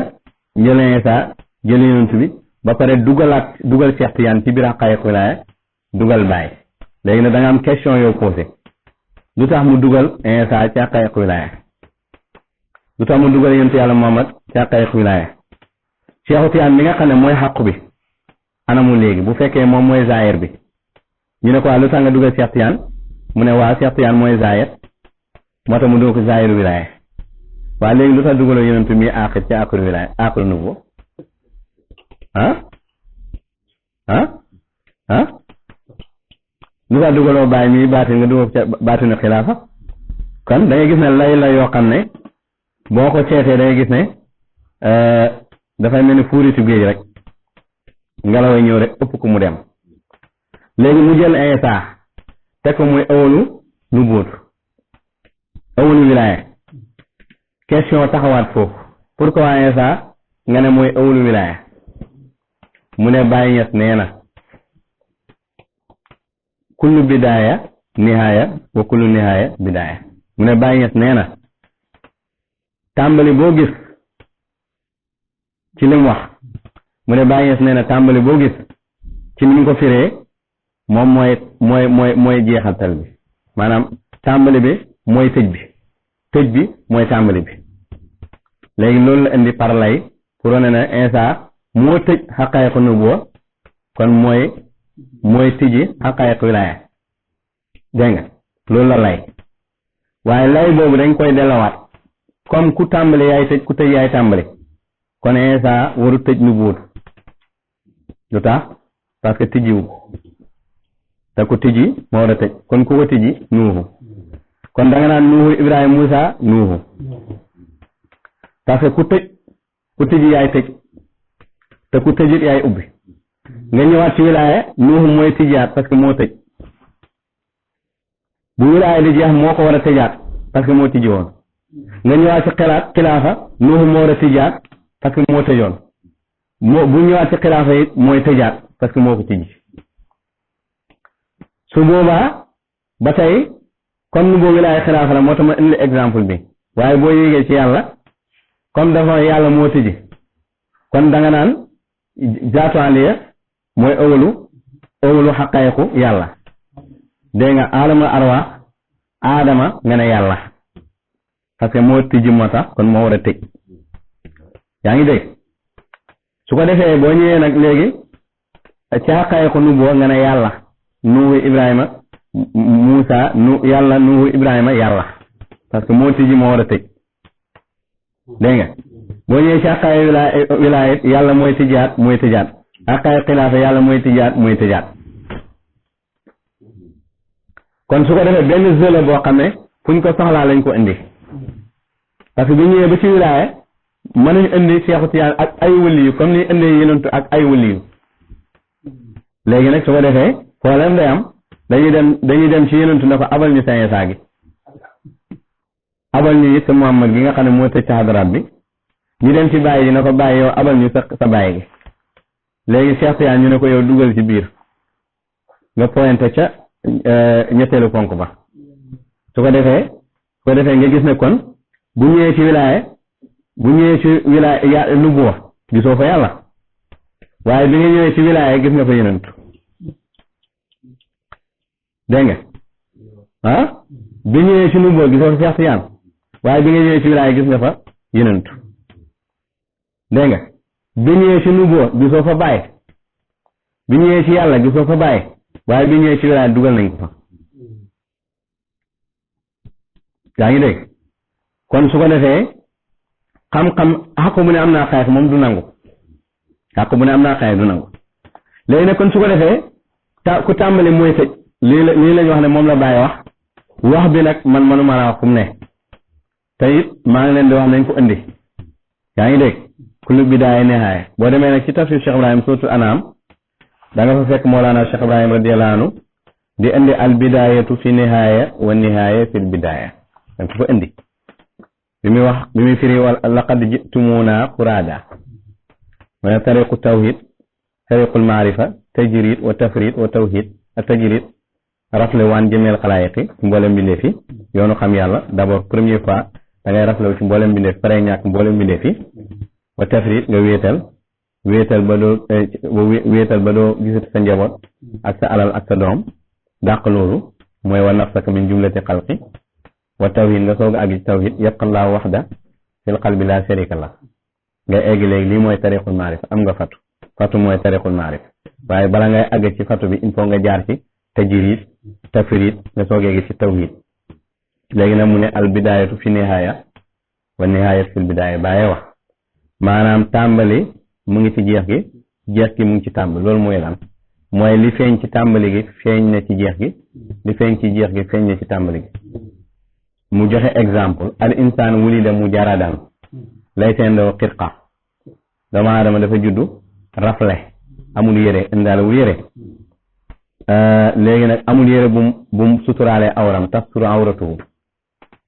jëlee Isa jël yenentu bi ba pare dugal Cheikh Tidiane ci biir xaqaayiqu wilaaya dugal Baay léegi nag da nga am question yow posé lu tax mu dugal Isa ci xaqaayiqu wilaaya lu tax mu dugal yonent yàlla Muhammad ci xaqaayiqu wilaaya Cheikh Tidiane mi nga xam ne mooy xaqu bi anamu léegi bu fekkee moom mooy zaahir bi ñu ne ko lu tax nga dugal Cheikh Tidiane mu ne waaw Cheikh Tidiane mooy zaahir moo tax mu dugal ko zaahiru wilaaya waaye léegi lu tax dugaloo yonentu mi aaxir ci aaxiru wilaaya aaxiru nubuwa lu tax dugaloo Baay mi baatin nga dugal ca baatinu xilaafa kon da ngay gis ne lay la yoo xam ne boo ko seetee da ngay gis ne dafay mel ni fuuritu géej rek ngelaw ñëw rek ëpp ko mu dem léegi mu jël Isa te ko muy awalu nu buut awalu wilaaya question taxawaat foofu pourquoi Isa nga ne mooy awalu wilaaya mu ne Baay Ñas nee na kullu bidaaya nihaaya wa kullu nihaaya bidaaya mu ne Baay Ñas nee na tàmbali boo gis ci lim wax mu ne Baay Ñas nee na tàmbali boo gis ci ni mu ko firee moom mooy jeexantal bi maanaam tàmbali bi mooy tëj bi mooy tàmbali bi léegi loolu la indi par lay pour wane ne Isa moo tëj xaqaayiqu nubuwa kon mooy tijji xaqaayiqu wilaaya dégg nga loolu la lay waaye lay boobu dañ koy delawaat comme ku tàmbali yaay tëj ku tëj yaay tàmbali kon Isa waru tëj nubuwut lu tax parce que tijjiwu te ku tijji moo war a tëj kon ku ko tijji Nuuhu kon da nga naan Nuuhu Ibrahima Muusa Nuuhu parce que ku tijji yaay tëj te ku tëjit yaay ubbi nga ñëwaat ci wilaaya Nuuhu mooy tijjaat parce que moo tëj bu wilaaya di jeex moo ko war a tëjaat parce que moo tijji woon nga ñëwaat ci xilaafa Nuuhu moo war a tijjaat parce que moo tëjoon bu ñëwaat ci xilaafa it mooy tëjaat parce que moo ko tijji su boobaa ba tey comme nu boo wilaaya xilaafa la moo tax ma indi exemple bi waaye boo yéegee ci yàlla comme dafa yàlla moo tijji kon da nga naan zaatu aliya mooy awalu xaqaayiqu yàlla dégg nga aadama nga ne yàlla parce que moo tijji moo tax kon moo war a tëj yaa ngi dégg su ko defee boo ñëwee nag léegi ci xaqaayiqu nubuwa nga ne yàlla Nuuhu Ibrahima Muusa yàlla Nuuhu Ibrahima yàlla parce que moo tijji moo war a tëj dégg nga boo ñëwee ci xaqaayiqu wilaaya yàlla mooy tijjaat mooy tëjaat xaqaayiqu xilaafa yàlla mooy tijjaat mooy tëjaat kon su ko defee benn zëla boo xam ne fuñ ko soxlaa lañ ko indi parce que bu ñëwee ba ci wilaaya mën nañu indi Seexu Tijaan ak ay waliyu comme ni indi yenentu ak ay waliyu léegi nag su ko defee problème day am dañuy dem ci yenentu ne ko abal ñu sa Isaa gi abal ñu it sa Muhammad gi nga xam ne moo tëj sa xadaraat bi ñu dem ci bàyyi ji ne ko bàyyi yow abal ñu sa bàyyi gi léegi Seexu Tijaan ñu ne ko yow dugal ci biir nga pointé ca ñetteelu ponk ba su ko defee nga gis ne kon bu ñëwee ci wilaaya nubuwa gisoo fa yàlla waaye bi nga ñëwee ci wilaaya gis nga fa yenentu dégg nga bi ñëwee ci nubuwa gisoo fa Seex Tijaan waaye bi nga ñëwee ci wilaaya gis nga fa yenentu dégg nga bi ñëwee ci nubuwa gisoo fa bàyyi bi ñëwee ci yàlla gisoo fa bàyyi waaye bi ñëwee ci wilaaya dugal nañ ko fa yaa ngi dégg kon su ko defee xam-xam xàqu bu ne am naa xayma moom du nangu xàqu bu ne am naa xayma du nangu léegi nag kon su ko defee ku tàmbali mooy tëj lii lañ wax ne moom la Baay wax bi nag man manuma la wax fu mu ne te it maa ngi leen di wax nañ ko indi yaa ngi dégg kullu bidaaya nihaaya boo demee nag ci tafsir Cheikh Ibrahim suuratul An'aam da nga fa fekk Mawlana Cheikh Ibrahim radiyallahu anhu di indi al bidaayatu fi nihaaya wa nihaaya fil bidaaya da nga ko fa indi bi muy firi laqad ji'tumuuna furaada mooy tariqu tawhid tariqul maarifa tajrid wa tafrid wa tawhid ak tajrid rafle waan jëmeel xalaayiqi ci mboolem mbindeef yi yoonu xam yàlla d'abord première fois da ngay raflewu ci mboolem mbindeef pare ñàkk mboolem mbindeef yi wa tafrid nga wéetal ba doo gisati sa njaboot ak sa alal ak sa doom dàq loolu mooy wa nafsaka min jumlati xalqi wa tawhid nga soog a àgg ci tawhid yabqallaahu waxda fil qalbi laa sharika la ngay egg léegi lii mooy tariqul maarifa am nga fatu mooy tariqul maarifa waaye bala ngay àgg ci fatu bi il faut nga jaar ci tajrid tafrid nga soog a egg ci tawhid léegi nag mu ne al bidaayatu fi nihaaya wa nihaayatu fil bidaaya bàyyee wax maanaam tàmbali mu ngi ci jeex gi mu ngi ci tàmbali loolu mooy lan mooy li feeñ ci tàmbali gi feeñ na ci jeex gi li feeñ ci jeex gi feeñ na ci tàmbali gi mu joxe exemple al insaan wulida mujaradan laysa indahu xirqa doomu aadama dafa juddu rafle amul yére indaalewul yére léegi nag amul yére bum suturaalee awram tasturu awratuhu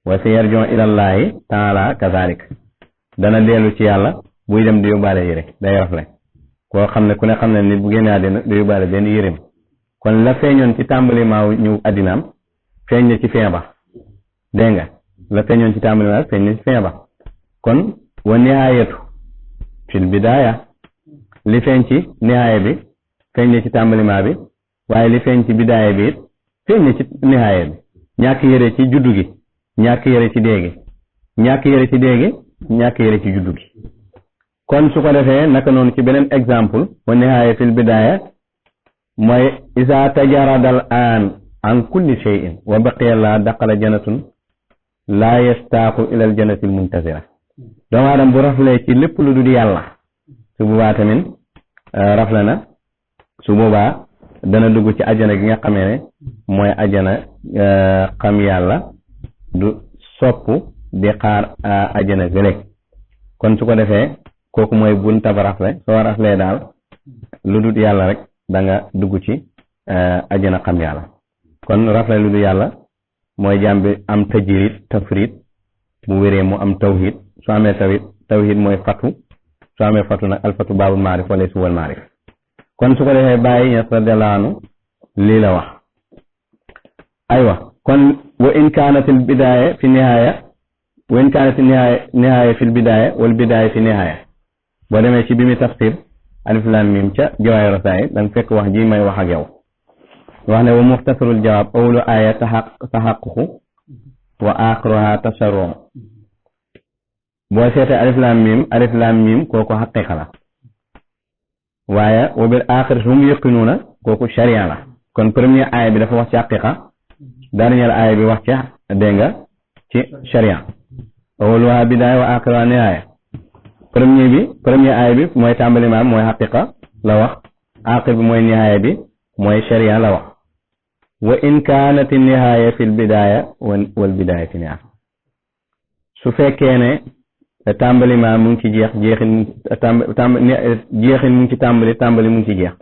wa sa yarjon ilallaahi taala kazalik dana dellu ci yàlla buy dem di yóbbaale yére day rafle koo xam ne ku ne xam ne nit bu génnee àddina di yóbbaale benn yéreem kon la feeñoon ci tàmbali maaw ñu àddinaam feeñ na ci fin ba dégg nga la feeñoon ci tàmbali maaw feeñ na ci fin ba kon wa nihaayatu fil bidaaya li feeñ ci nihaaya bi feeñ na ci tàmbali maaw bi waaye li feeñ ci bidaaya bi it feeñ na ci nihaaya bi ñàkk yére ci juddu gi ñàkk yére ci déegi ñàkk yére ci déegi ñàkk yére ci juddu gi kon su ko defee naka noonu ci beneen exemple wa nihaaya fil bidaaya mooy isa tajaradal an kulli shay'in wa baqiya la daqala janatun la yastaaku ilal janatil muntazira doomu aadama bu raflee ci lépp lu dul yàlla su boobaa tamit rafle na su boobaa dana dugg ci ajana gi nga xamee ne mooy ajana xam yàlla du sopp di xaar ajana gëléeg kon su ko defee kooku mooy bunta ba rafle soo raflee daal lu dul yàlla rek da nga dugg ci ajana xam yàlla kon rafle lu dul yàlla mooy jaam bi am tajrid tafrid bu wéree mu am tawhid su amee tawhid mooy fatu su amee fatu nag alfatu baabul maarif wala suwal maarif kon su ko defee bàyyi ñes radiyallahu anhu lii la wax aywa kon wa in kaanat al bidaaya fi nihaaya wa in kaanat nihaaya fi l bidaaya wal bidaaya fi nihaaya boo demee ci bi muy tafsir alif lam mim ca jawaay rasaay da nga fekk wax ji may wax ak yow wax ne wa muxtasarul jawaab awlu aaya taxaququ wa aaxiruha tasarrum boo seetee alif lam mim kooku xaqiqa la waaye wa bil aaxir hum yuqinuuna kooku sharia la kon premier aaya bi dafa wax ci xaqiqa dernier aaya bi wax ci dégg nga ci sharia awluha bidaaya wa aaxiruha nihaaya premier aaya bi mooy tàmbali maam mooy xaqiqa la wax aaxir bi mooy nihaaya bi mooy sharia la wax wa in kaanat nihaaya fi l bidaaya wal bidaaya fi nihaaya su fekkee ne tàmbali maam mu ngi ci jeex jeexin mu ngi ci tàmbali mu ngi ci jeex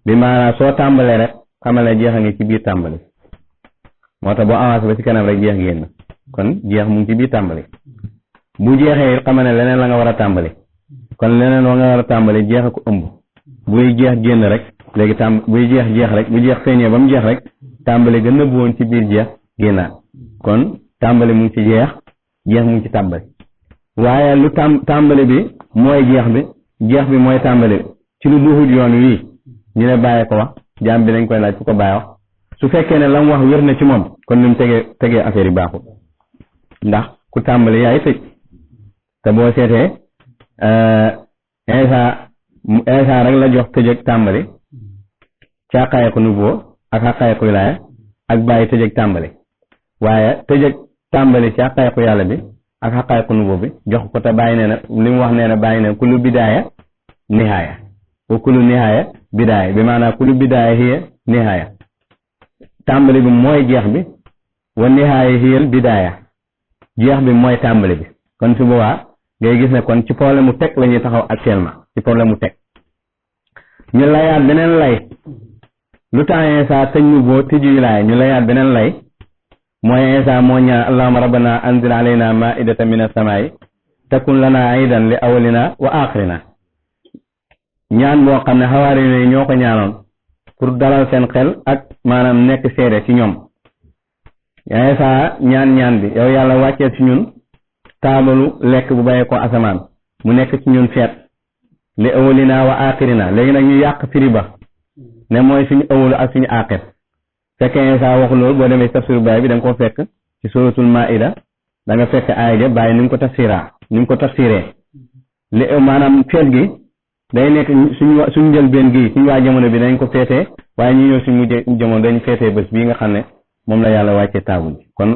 bi maanaam soo tàmbalee rek xamal ne jeex a ngi ci biir tàmbali moo tax boo avancé ba ci kanam rek jeex génn kon jeex mu ngi ci biir tàmbali bu jeexee it xamal ne leneen la nga war a tàmbali kon leneen la nga war a tàmbali jeex a ko ëmb buy jeex génn rek léegi buy jeex rek bu jeex feeñee ba mu jeex rek tàmbali gën a nëbbu woon ci biir jeex génnaat kon tàmbali mu ngi ci jeex mu ngi ci tàmbali waaye lu tàmbali bi mooy jeex bi mooy tàmbali bi ci lu duhut yoon wii ñu ne bàyyi ko wax jaam bi dañ koy laaj ku ko bàyyi wax su fekkee ne la mu wax wér na ci moom kon ni mu tegee affaire yi baaxul ndax ku tàmbali yaay tëj te boo seetee Isa rek la jox tëj ak tàmbali ci xaqaayiqu nubuwwa ak xaqaayiqu wilaaya ak bàyyi tëj ak tàmbali waaye tëj ak tàmbali ci xaqaayiqu yàlla bi ak xaqaayiqu nubuwwa bi jox ko te bàyyi nee na li mu wax nee na bàyyi nee kullu bidaaya nihaaya wa kullu nihaaya bidaaya bi maanaam kullu bidaaya hiya nihaaya tàmbali bi mooy jeex bi wa nihaaya hiyal bidaaya jeex bi mooy tàmbali bi kon su boobaa ngay gis ne kon ci problème mu teg la ñuy taxaw actuellement ci problème mu teg ñu layaat beneen lay lu tax Isa tëj ñu boo tëju wilaaya ñu layaat beneen lay mooy Isa moo ñaan allahumma rabbana anzil alayna maidatan min as-samaa'i takun lana aidan li awwalina wa axirina ñaan boo xam ne xawaari yi ñoo ko ñaanoon pour dalal seen xel ak maanaam nekk seede ci ñoom Isa ñaan bi yow yàlla wàccee ci ñun taabalu lekk bu bàyyee ko asamaan mu nekk ci ñun feet li awwalina wa axirina léegi nag ñu yàq firi ba ne mooy suñu awwalu ak suñu aaxir fekkee Isa wax loolu boo demee tafsir baay bi da nga ko fekk ci suratul maida da nga fekk aaya ja bàyyi ni mu ko tafsiree li maanaam feet gi day nekk suñu njëlbeen gi suñu waa jamono bi dañ ko feetee waaye ñu ñëw suñu mujj jamono dañ feetee bés bii nga xam ne moom la yàlla wàccee taabul bi kon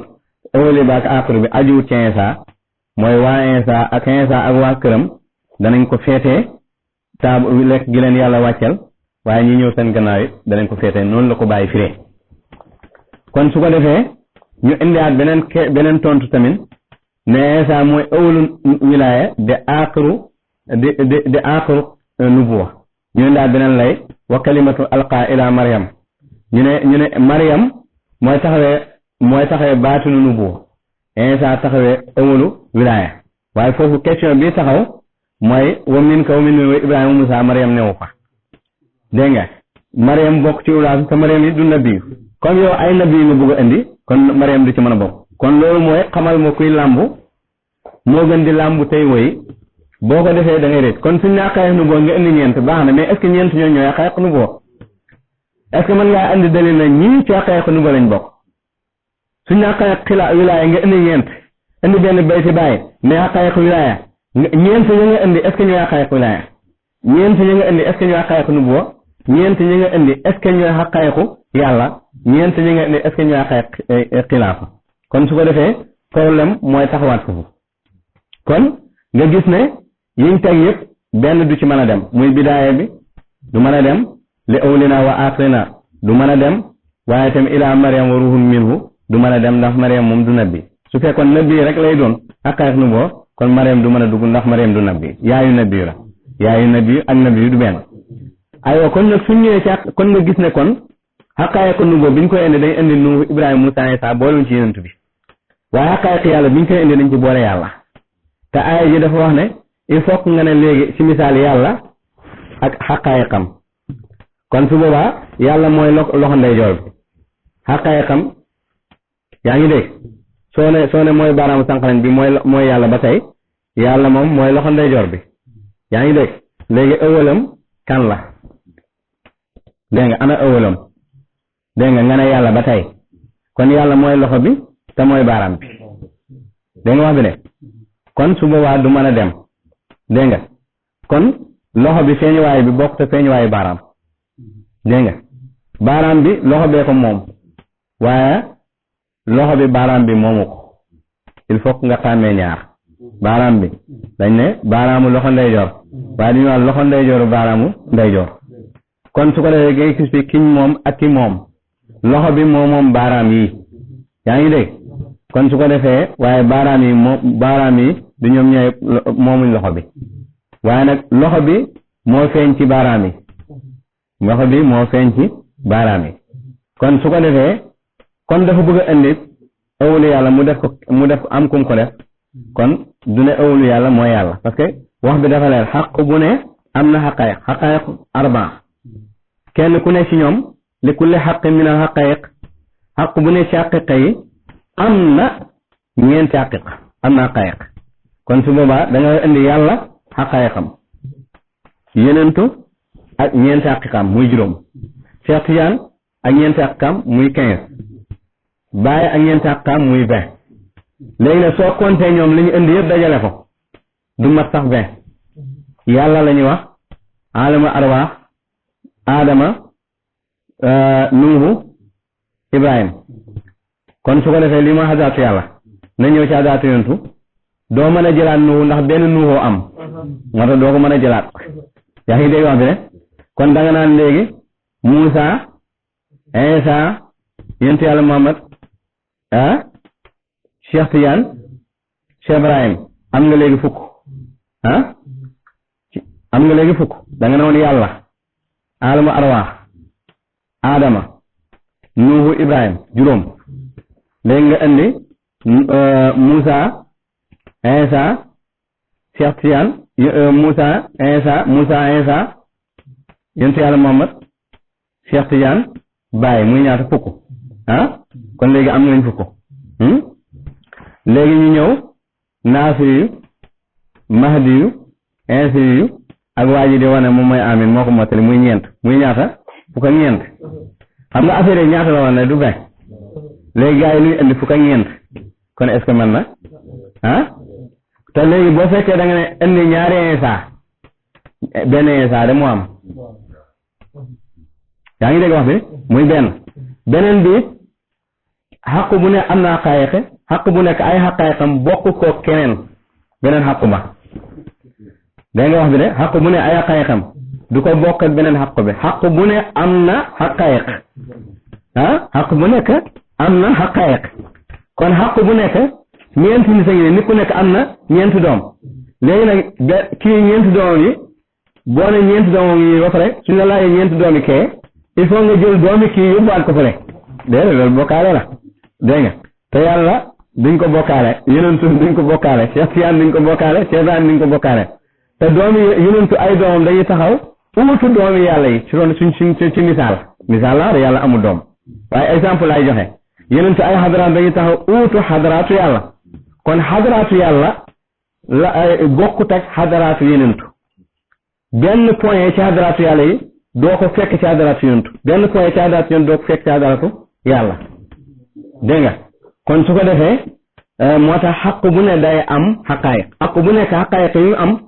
awwali ba ak aaxir bi ajuwut ci Isa mooy waa Isa ak waa këram danañ ko feetee taabul lekk gi leen yàlla wàccel waaye ñi ñëw seen gannaaw it danañ ko feetee noonu la ko bàyyi firee kon su ko defee ñu indiwaat beneen tontu tamit ne Isa mooy awwalu wilaaya de aaxiru nubuwa ñu ne daal beneen lay wa kalimatu alqa ila Maryam ñu ne Maryam mooy taxawee baatinu nubuwa Isa taxawee awalu wilaaya waaye foofu question bi taxaw mooy wa min wa Ibrahima Musa Maryam newu fa dégg nga Maryam bokk ci ulaas te Maryam yi du nabi comme yow ay nabi nga bëgg a indi kon Maryam du ci mën a bokk kon loolu mooy xamal ma kuy làmbu moo gën di làmbu tey woy boo ko defee da ngay réet kon suñ ne xaqaayiq nubuwa nga indi ñeent baax na mais est-ce que ñeent ñoo ñooy xaqaayiq nubuwa est-ce que mën ngaa andi dalil na ñii ci xaqaayiq nubuwa lañ bokk suñ ne xaqaayiq wilaaya nga indi ñeent indi benn bayti bàyyi mais xaqaayiq wilaaya ñeent ñi nga indi est-ce que ñooy xaqaayiq wilaaya ñeent ñi nga indi est-ce que ñooy xaqaayiq nubuwa ñeent ñi nga indi est-ce que ñooy xaqaayiqu yàlla ñeent ñi nga indi est-ce que ñooy xaqaayiq xilaafa kon su ko defee problème mooy taxawaat foofu kon nga gis ne yiñ teg yëpp benn du ci mën a dem muy bidaaya bi du mën a dem li awlina wa aaxirina du mën a dem waaye tam ilaa Maryam wa ruhun minhu du mën a dem ndax Maryam moom du nabbi su fekkoon nabbi rek lay doon xaqaayiq nubuwa kon Maryam du mën a dugg ndax Maryam du nabbi yaayu nabbi la yaayu nabbi ak nabbi du benn aywa kon nag suñ ñëwee ci kon nga gis ne kon xaqaayiq nubuwa biñ koy indi dañ indi Nuux Ibrahima Musaa Isaa boolewuñ ci yonent bi waaye xaqaayiq yàlla biñ koy indi dañ ci boole yàlla te aaya ji dafa wax ne il faut que nga ne léegi ci misaal yàlla ak xaqaayiqam kon su boobaa yàlla mooy loxo ndeyjoor bi xaqaayiqam yaa ngi dégg soo ne mooy baaraamu sànqalañ bi mooy yàlla ba tey yàlla moom mooy loxo ndeyjoor bi yaa ngi dégg léegi ëwalam kan la dégg nga ana ëwalam dégg nga ne yàlla ba tey kon yàlla mooy loxo bi te mooy baaraam bi dégg nga wax bi ne kon su boobaa du mën a dem dégg nga kon loxo bi feeñuwaay bi bokk te feeñuwaayu baaraam dégg nga baaraam bi loxo bee ko moom waaye loxo bi baaraam bi moomu ko il faut que nga xàmmee ñaar baaraam bi dañ ne baaraamu loxo ndeyjoor waaye dañu wax loxo ndeyjooru baaraamu ndeyjoor kon su ko defee ngay gis bi kiñ moom ak ki moom loxo bi moom baaraam yi yaa ngi dégg kon su ko defee waaye baaraam yi du ñoom ñooy moomuñ loxo bi waaye nag loxo bi moo feeñ ci baaraam yi loxo bi moo feeñ ci baaraam yi kon su ko defee kon dafa bëgg a indi ëwlu yàlla mu def ko am kum ko def kon du ne ëwlu yàlla mooy yàlla parce que wax bi dafa leer xaq bu ne am na xaqaayiq arbaa kenn ku ne ci ñoom li kulli xaqin min al xaqaayiq xaq bu ne ci xaqiqa yi am na ñeenti xaqiqa am na xaqaayiq kon su boobaa da nga indi yàlla xaqaayiqam yenentu ak ñeenti xaqiqam muy juróom Cheikh Tidiane ak ñeenti xaqiqam muy 15 Baye ak ñeenti xaqiqam muy 20 léegi nag soo compté ñoom li ñu indi yëpp dajale ko du mat sax 20 yàlla la ñuy wax alama arwaax Adama Nuuhu Ibrahima kon su ko defee li ma xadaatu yàlla na ñëw ci xadaatu yontu doo mën a jëlaat Nuuhu ndax benn Nuuhu am moo tax doo ko mën a jëlaat yaa ngi dégg wax bi ne kon da nga naan léegi Muusa Isa yontu yàlla Muhammad Cheikh Tidiane Cheikh Ibrahim am nga léegi fukk am nga léegi fukk da nga ne woon yàlla alama arwaax Adama Nuuhu Ibrahim juróom léegi nga indi Muusa Isa Cheikh Tidiane Muusa Isa yonent yàlla Muhammad Cheikh Tidiane Baye muy ñaata fukk kon léegi am nañ fukk léegi ñu ñëw Naasiri yu Mahdi yu Insiri yu ak waa ji di wane moom mooy amin moo ko mottali muy ñeent muy ñaata fukk ak ñeent xam nga affaire yi ñaata la woon ne du 20 léegi gars yi luy indi fukk ak ñeent kon est-ce que mën na te léegi boo fekkee da nga ne indi ñaari Isa benn Isa de mu am yaa ngi dégg wax bi muy beneen bi xaq bu ne am na xaqaayiq xaq bu nekk ay xaqaayiqam bokk ko keneen beneen xaq ba dégg nga wax bi de xaq bu ne ay xaqaayiqam du ko bokk ak beneen xaq bi xaq bu ne am na xaqaayiq xaq bu nekk am na xaqaayiq kon xaq bu nekk ñeenti nit a ngi ne nit ku nekk am na ñeenti doom léegi nag kii ñeenti doom yi boo ne ñeenti doomam yi ba pare suñ la laajee ñeenti doomi kee il faut nga jël doomi kii yóbbuwaat ko fële déedéet loolu bokkaale la dégg nga te yàlla duñ ko bokkaale yonentu duñ ko bokkaale Cheikh Tiyaan duñ ko bokkaale Cheikh Ibrahima duñ ko bokkaale te doomi yonentu ay doomam dañuy taxaw uutu doomi yàlla yi ci doon suñ ci misaal la yàlla amul doom waaye exemple lay joxe yonentu ay xadaraat dañuy taxaw uutu xadaraatu yàlla kon xadaraatu yàlla la bokkut ak xadaraatu yonentu benn point ci xadaraatu yàlla yi doo ko fekk ci xadaraatu yonentu benn point ci xadaraatu yonentu doo ko fekk ci xadaraatu yàlla dégg nga kon su ko defee moo tax xaq bu ne day am xaqaayiq xaq bu nekk xaqaayiq yu am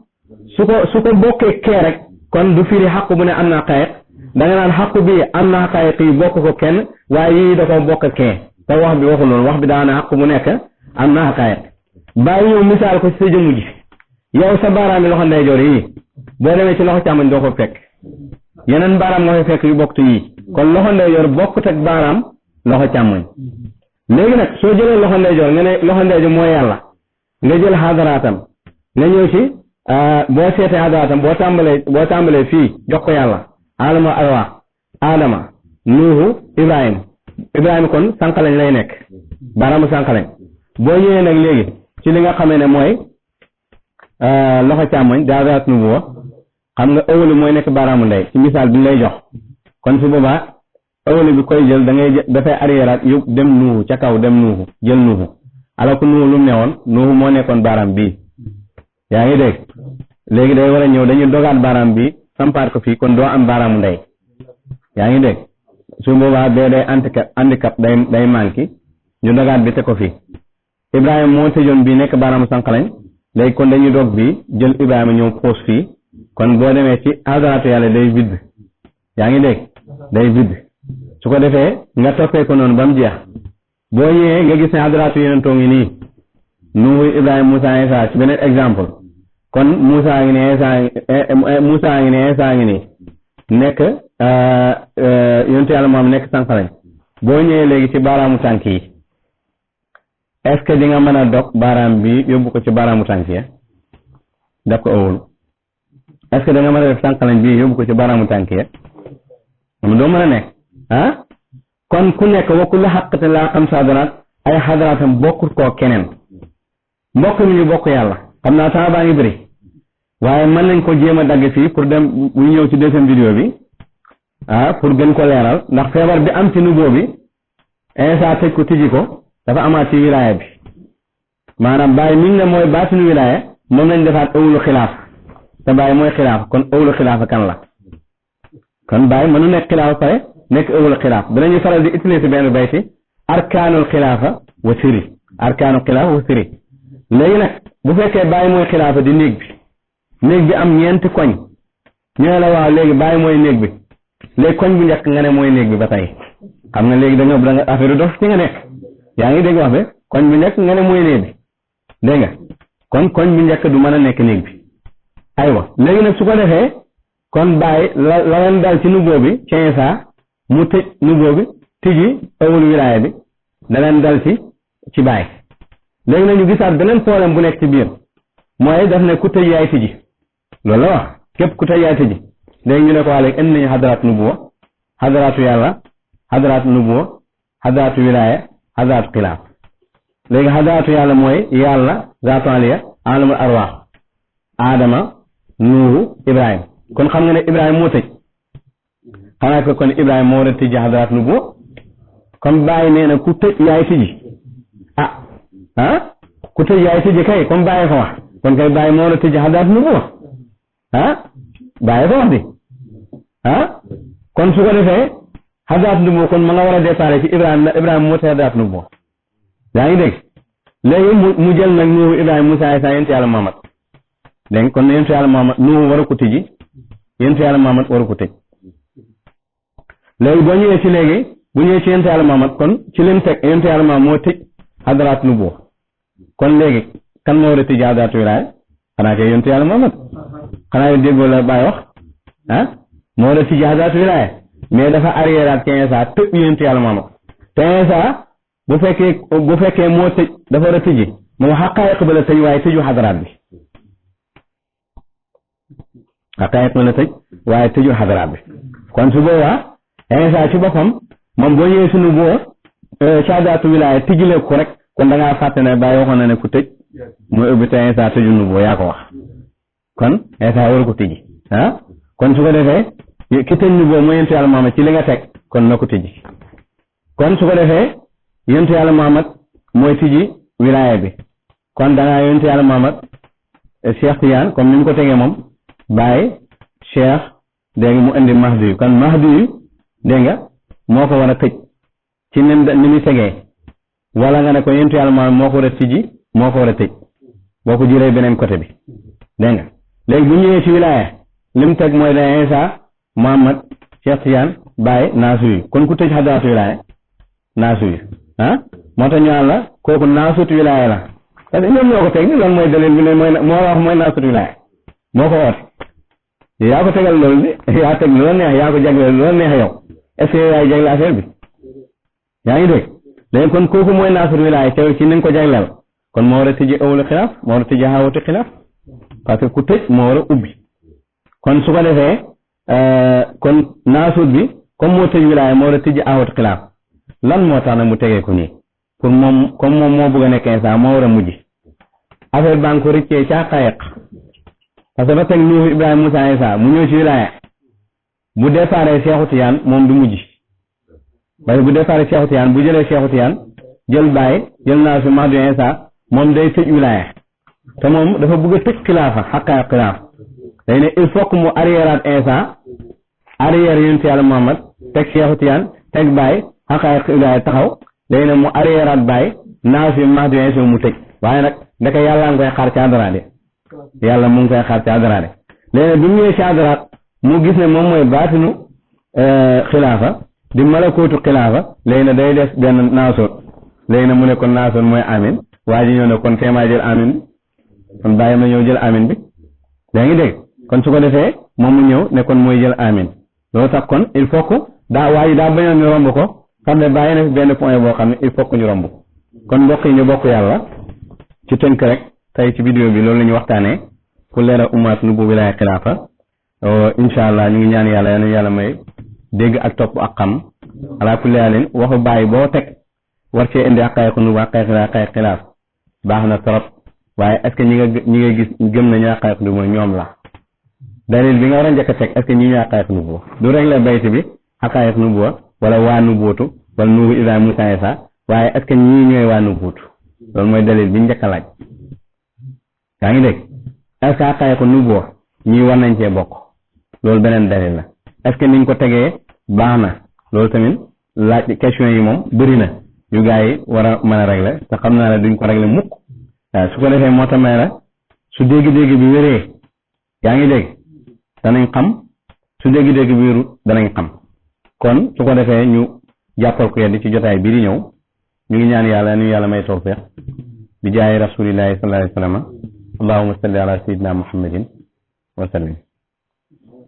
su ko bokkee kee rek kon du firi xaq bu ne am na xaqaayiq da nga naan xaq bi am na xaqaayiq yi bokk ko kenn waaye yii da ko bokk kee te wax bi waxul loolu wax bi daana xaq bu nekk am na xaqaayiq bàyyi ñëw misaal ko ci sa jëmm ji yow sa baaraam yi loxo ndeyjoor yi boo demee ci loxo càmmoñ doo ko fekk yeneen baaraam nga fay fekk yu bokk yii kon loxo ndeyjoor bokkut ak baaraam loxo càmmoñ léegi nag soo jëlee loxo ndeyjoor nga ne loxo ndeyjoor mooy yàlla nga jël xadaraatam nga ñëw ci boo seetee xadaraatam boo tàmbalee fii jox ko yàlla alama arwa adama nuuhu ibrahima kon sànqaleñ lay nekk baaraamu sànqaleñ boo ñëwee nag léegi ci li nga xamee ne mooy loxo càmmoñ daawiraat nubuwa xam nga ëwalu mooy nekk baaraamu ndey ci misaal bi ñu lay jox kon su boobaa ëwalu bi koy jël da ngay dafay arriéraat yóbbu dem nuuhu ca kaw dem nuuhu jël nuuhu alors que nuuhu lu mu newoon nuuhu moo nekkoon baaraam bii yaa ngi dégg léegi day war a ñëw dañuy dogaat baaraam bi sampaat ko fii kon doo am baaraamu ndey yaa ngi dégg su boobaa bee day handicap day manqué ñu dogaat bi te ko fii Ibrahima moo tëjoon bii nekk baaraamu sànqalañ léegi kon dañuy dog bii jël Ibrahima ñëw poos fii kon boo demee ci xadaraatu yàlla day vide yaa ngi dégg day vide su ko defee nga toppee ko noonu ba mu jeex boo ñëwee nga gis ne xadaraatu yonentoo ngi nii Nuhu Ibrahima Moussa Isa ci beneen exemple kon Moussa ngi ne Isa ngi nii nekk yonentu yàlla moom nekk sànqalañ boo ñëwee léegi ci baaraamu tànk yi est-ce que di nga mën a dog baaraam bi yóbbu ko ci baaraamu tànk ya daf ko ëwul est-ce que da nga mën a def sànqalañ bi yóbbu ko ci baaraamu tànk ya moom doo mën a nekk kon ku nekk wa kullu xaqatin laa xam xadaraat ay xadaraatam bokkut koo keneen mbokk mi ñu bokk yàlla xam naa temps baa ngi bëri waaye mën nañ ko jéem a dagg fii pour dem bu ñëw ci deuxième vidéo bi pour gën ko leeral ndax feebar bi am ci nouveau bi insa tëj ko tijji ko dafa amaat ci wilaaya bi maanaam bàyyi mi ngi ne mooy baatinu wilaaya moom lañ defaat ëwlu xilaaf te bàyyi mooy xilaaf kon ëwlu xilaafa kan la kon bàyyi mënu nekk xilaafa pare nekk ëwlu xilaaf danañuy faral di utiliser benn bayti arkaanul xilaafa wa siri arkaanul xilaafa wa siri léegi nag bu fekkee bàyyi mooy xilaafa di néeg bi am ñeenti koñ ñoo la waaw léegi bàyyi mooy néeg bi léegi koñ bu njëkk nga ne mooy néeg bi ba tey xam nga léegi da nga affaire dof ci nga nekk yaa ngi dégg wax bi koñ bu njëkk nga ne mooy néeg bi dégg nga kon koñ bu njëkk du mën a nekk néeg bi aywa léegi nag su ko defee kon bàyyi la leen dal ci nouveau bi ci Isa mu tëj nouveau bi tijji ëwul wilaaya bi da leen dal ci bàyyi léegi nag ñu gisaat beneen problème bu nekk ci biir mooy daf ne ku tëj yaay tijji loolu la wax képp ku tëj yaay tijji léegi ñu ne ko waa léegi indi nañu xadaraat nubuwa xadaraatu yàlla xadaraatu nubuwa xadaraatu wilaaya xadaraatu xilaaf léegi xadaraatu yàlla mooy yàlla zaatu aliya alamul arwaax Adama Nuuhu Ibrahima kon xam nga ne Ibrahima moo tëj xanaa ko kon Ibrahima moo war a tijji xadaraat nubuwa kon bàyyi nee na ku tëj yaay tijji ku tëj yaay tijji kay comme bàyyi ko wax kon kay bàyyi moo war a tijji xadaraat nubuwa bàyyi ko wax di kon su ko defee xadaraat nubuwa kon ma nga war a déparé ci Ibrahima moo tëj xadaraat nubuwa yaa ngi dégg léegi mu jël nag Nuuhu Ibrahima Musaa Isaa yonent yàlla Muhammad dégg kon yonent yàlla Muhammad Nuuhu war a ko tijji yonent yàlla Muhammad war a ko tëj léegi boo ñëwee ci léegi bu ñëwee ci yonent yàlla Muhammad kon ci lim teg yonent yàlla Muhammad moo tëj xadaraat nubuwa kon léegi kan moo war a tijji xadaraatu wilaaya xanaa kay yonent yàlla Muhammad xanaa yow déggoo la bàyyi wax moo war a tijji xadaraatu wilaaya mais dafa arriéraat ci Isa tëj yonent yàlla Muhammad te Isa bu fekkee moo tëj dafa war a tijji moom xaqaayiq ba la tëj waaye tëju xadaraat bi xaqaayiq la tëj waaye tëjul xadaraat bi kon su boobaa Isa ci boppam moom boo ñëwee sunu boo shahadatu wilaaya tijjile ko rek kon da ngaa fàtte ne bàyyi waxoon na ne ku tëj mooy ubbi te Isa tëjul nu boo yaa ko wax kon Isa waru ko tijji kon su ko defee ki tëj nu boo mooy yentu yàlla Muhammad ci li nga teg kon na ko tijji kon su ko defee yentu yàlla Muhammad mooy tijji wilaaya bi kon da ngaa yentu yàlla Muhammad Cheikh Tidiane comme ni mu ko tegee moom bàyyi Cheikh dégg nga mu indi Mahdi yu kon Mahdi yu dégg nga moo ko war a tëj ci ni muy tegee wala nga ne ko yentu yàlla Muhammad moo ko war a tijji moo ko war a tëj boo ko jëlee beneen côté bi dégg nga léegi bu ñëwee ci wilaaya li mu teg mooy da Isa Muhammad Cheikh Tidiane Baye naasu yi kon ku tëj xadaraatu wilaaya naasu yi moo tax ñu naan la kooku naasutu wilaaya la parce que ñoom ñoo ko teg ni loolu mooy dalil bi ne moo wax mooy naasutu wilaaya moo ko oote yaa ko tegal loolu bi yaa teg loo neex yaa ko jagleel loo neex yow est-ce que yaay jagle affaire bi yaa ngi dégg léegi kon kooku mooy naasutu wilaaya teew ci ni nga ko jagleel kon moo war a tëjee awlu xilaaf moo war a tëjee xaawatu xilaaf parce que ku tëj moo war a ubbi kon su ko defee kon naasut bi comme moo tëj wilaaya moo war a tëjee xaawatu xilaaf lan moo tax nag mu tegee ko nii pour moom comme moom moo bëgg a nekk instant moo war a mujj affaire baa ngi ko rëccee ca xayeq parce que ba teg Nuuhu Ibrahima Moussa Isa mu ñëw ci wilaaya bu déparé Seexu Tijaan moom du mujj parce que bu déparé Seexu Tijaan bu jëlee Seexu Tijaan jël Baye jël naa fi Mahdi Isa moom day tëj wilaaya te moom dafa bëgg a tëj xilaafa xaqaayiq xilaaf day ne il faut que mu arriéraat Isa arrière yonent Yàlla Muhammad teg Seexu Tijaan teg Baye xaqaayiq wilaaya taxaw day ne mu arriéraat Baye naa fi Mahdi Isa mu tëj waaye nag ndeke yàlla nga koy xaar ci àddaraat yàlla mu ngi koy xaar ci àddaraat léegi bi mu ñëwee ci àddaraat mu gis ne moom mooy baatinu xilaafa di malakootu xilaafa léegi ne day des benn naasoot léegi ne mu ne kon naasoot mooy amin waa ji ñëw ne kon teemaa jël amin bi kon bàyyi ma ñëw jël amin bi yaa ngi dégg kon su ko defee moom mu ñëw ne kon mooy jël amin loolu tax kon il faut que waa ji daa bañoon ñu romb ko xam ne bàyyi na fi benn point boo xam ne il faut que ñu romb kon mbokk yi ñu bokk yàlla ci tënk rek tey ci vidéo bi loolu la ñu waxtaanee pour leeral ummaat nu bu wilaaya xilaafa incha allah ñu ngi ñaan yàlla yal na yàlla may dégg ak topp ak xam ala kulli haalin waxu bàyyi boo teg war cee indi xaqaayiq nu bu xaqaayiq xilaaf baax na trop waaye est ce que ñi nga gis gëm nañu xaqaayiq nu mooy ñoom la dalil bi nga war a njëkk a teg est ce que ñi ñu xaqaayiq nu bu du rek la bayti bi xaqaayiq nu bu wala waa nu bootu wala Nuuhu Ibrahima Moussa Isa waaye est ce que ñii ñooy waa nu bootu loolu mooy dalil bi njëkk a laaj yaa ngi dégg est ce que xaqaayiq nu bu ñii war nañ cee bokk loolu beneen dalil la est ce que niñ ko tegee baax na loolu tamit laaj question yi moom bëri na yu gaa yi war a mën a régler te xam naa ne duñ ko régler mukk waaw su ko defee moo tax may la su dégg-dégg bi wéree yaa ngi dégg danañ xam su dégg-dégg bi wérut danañ xam kon su ko defee ñu jàppal ko yeddi ci jotaay bii di ñëw ñu ngi ñaan yàlla ñu yàlla may tawfiq bi jaayi rasulillahi sallallahu alayhi wa sallam allahumma salli ala sayyidina muhammadin wa sallim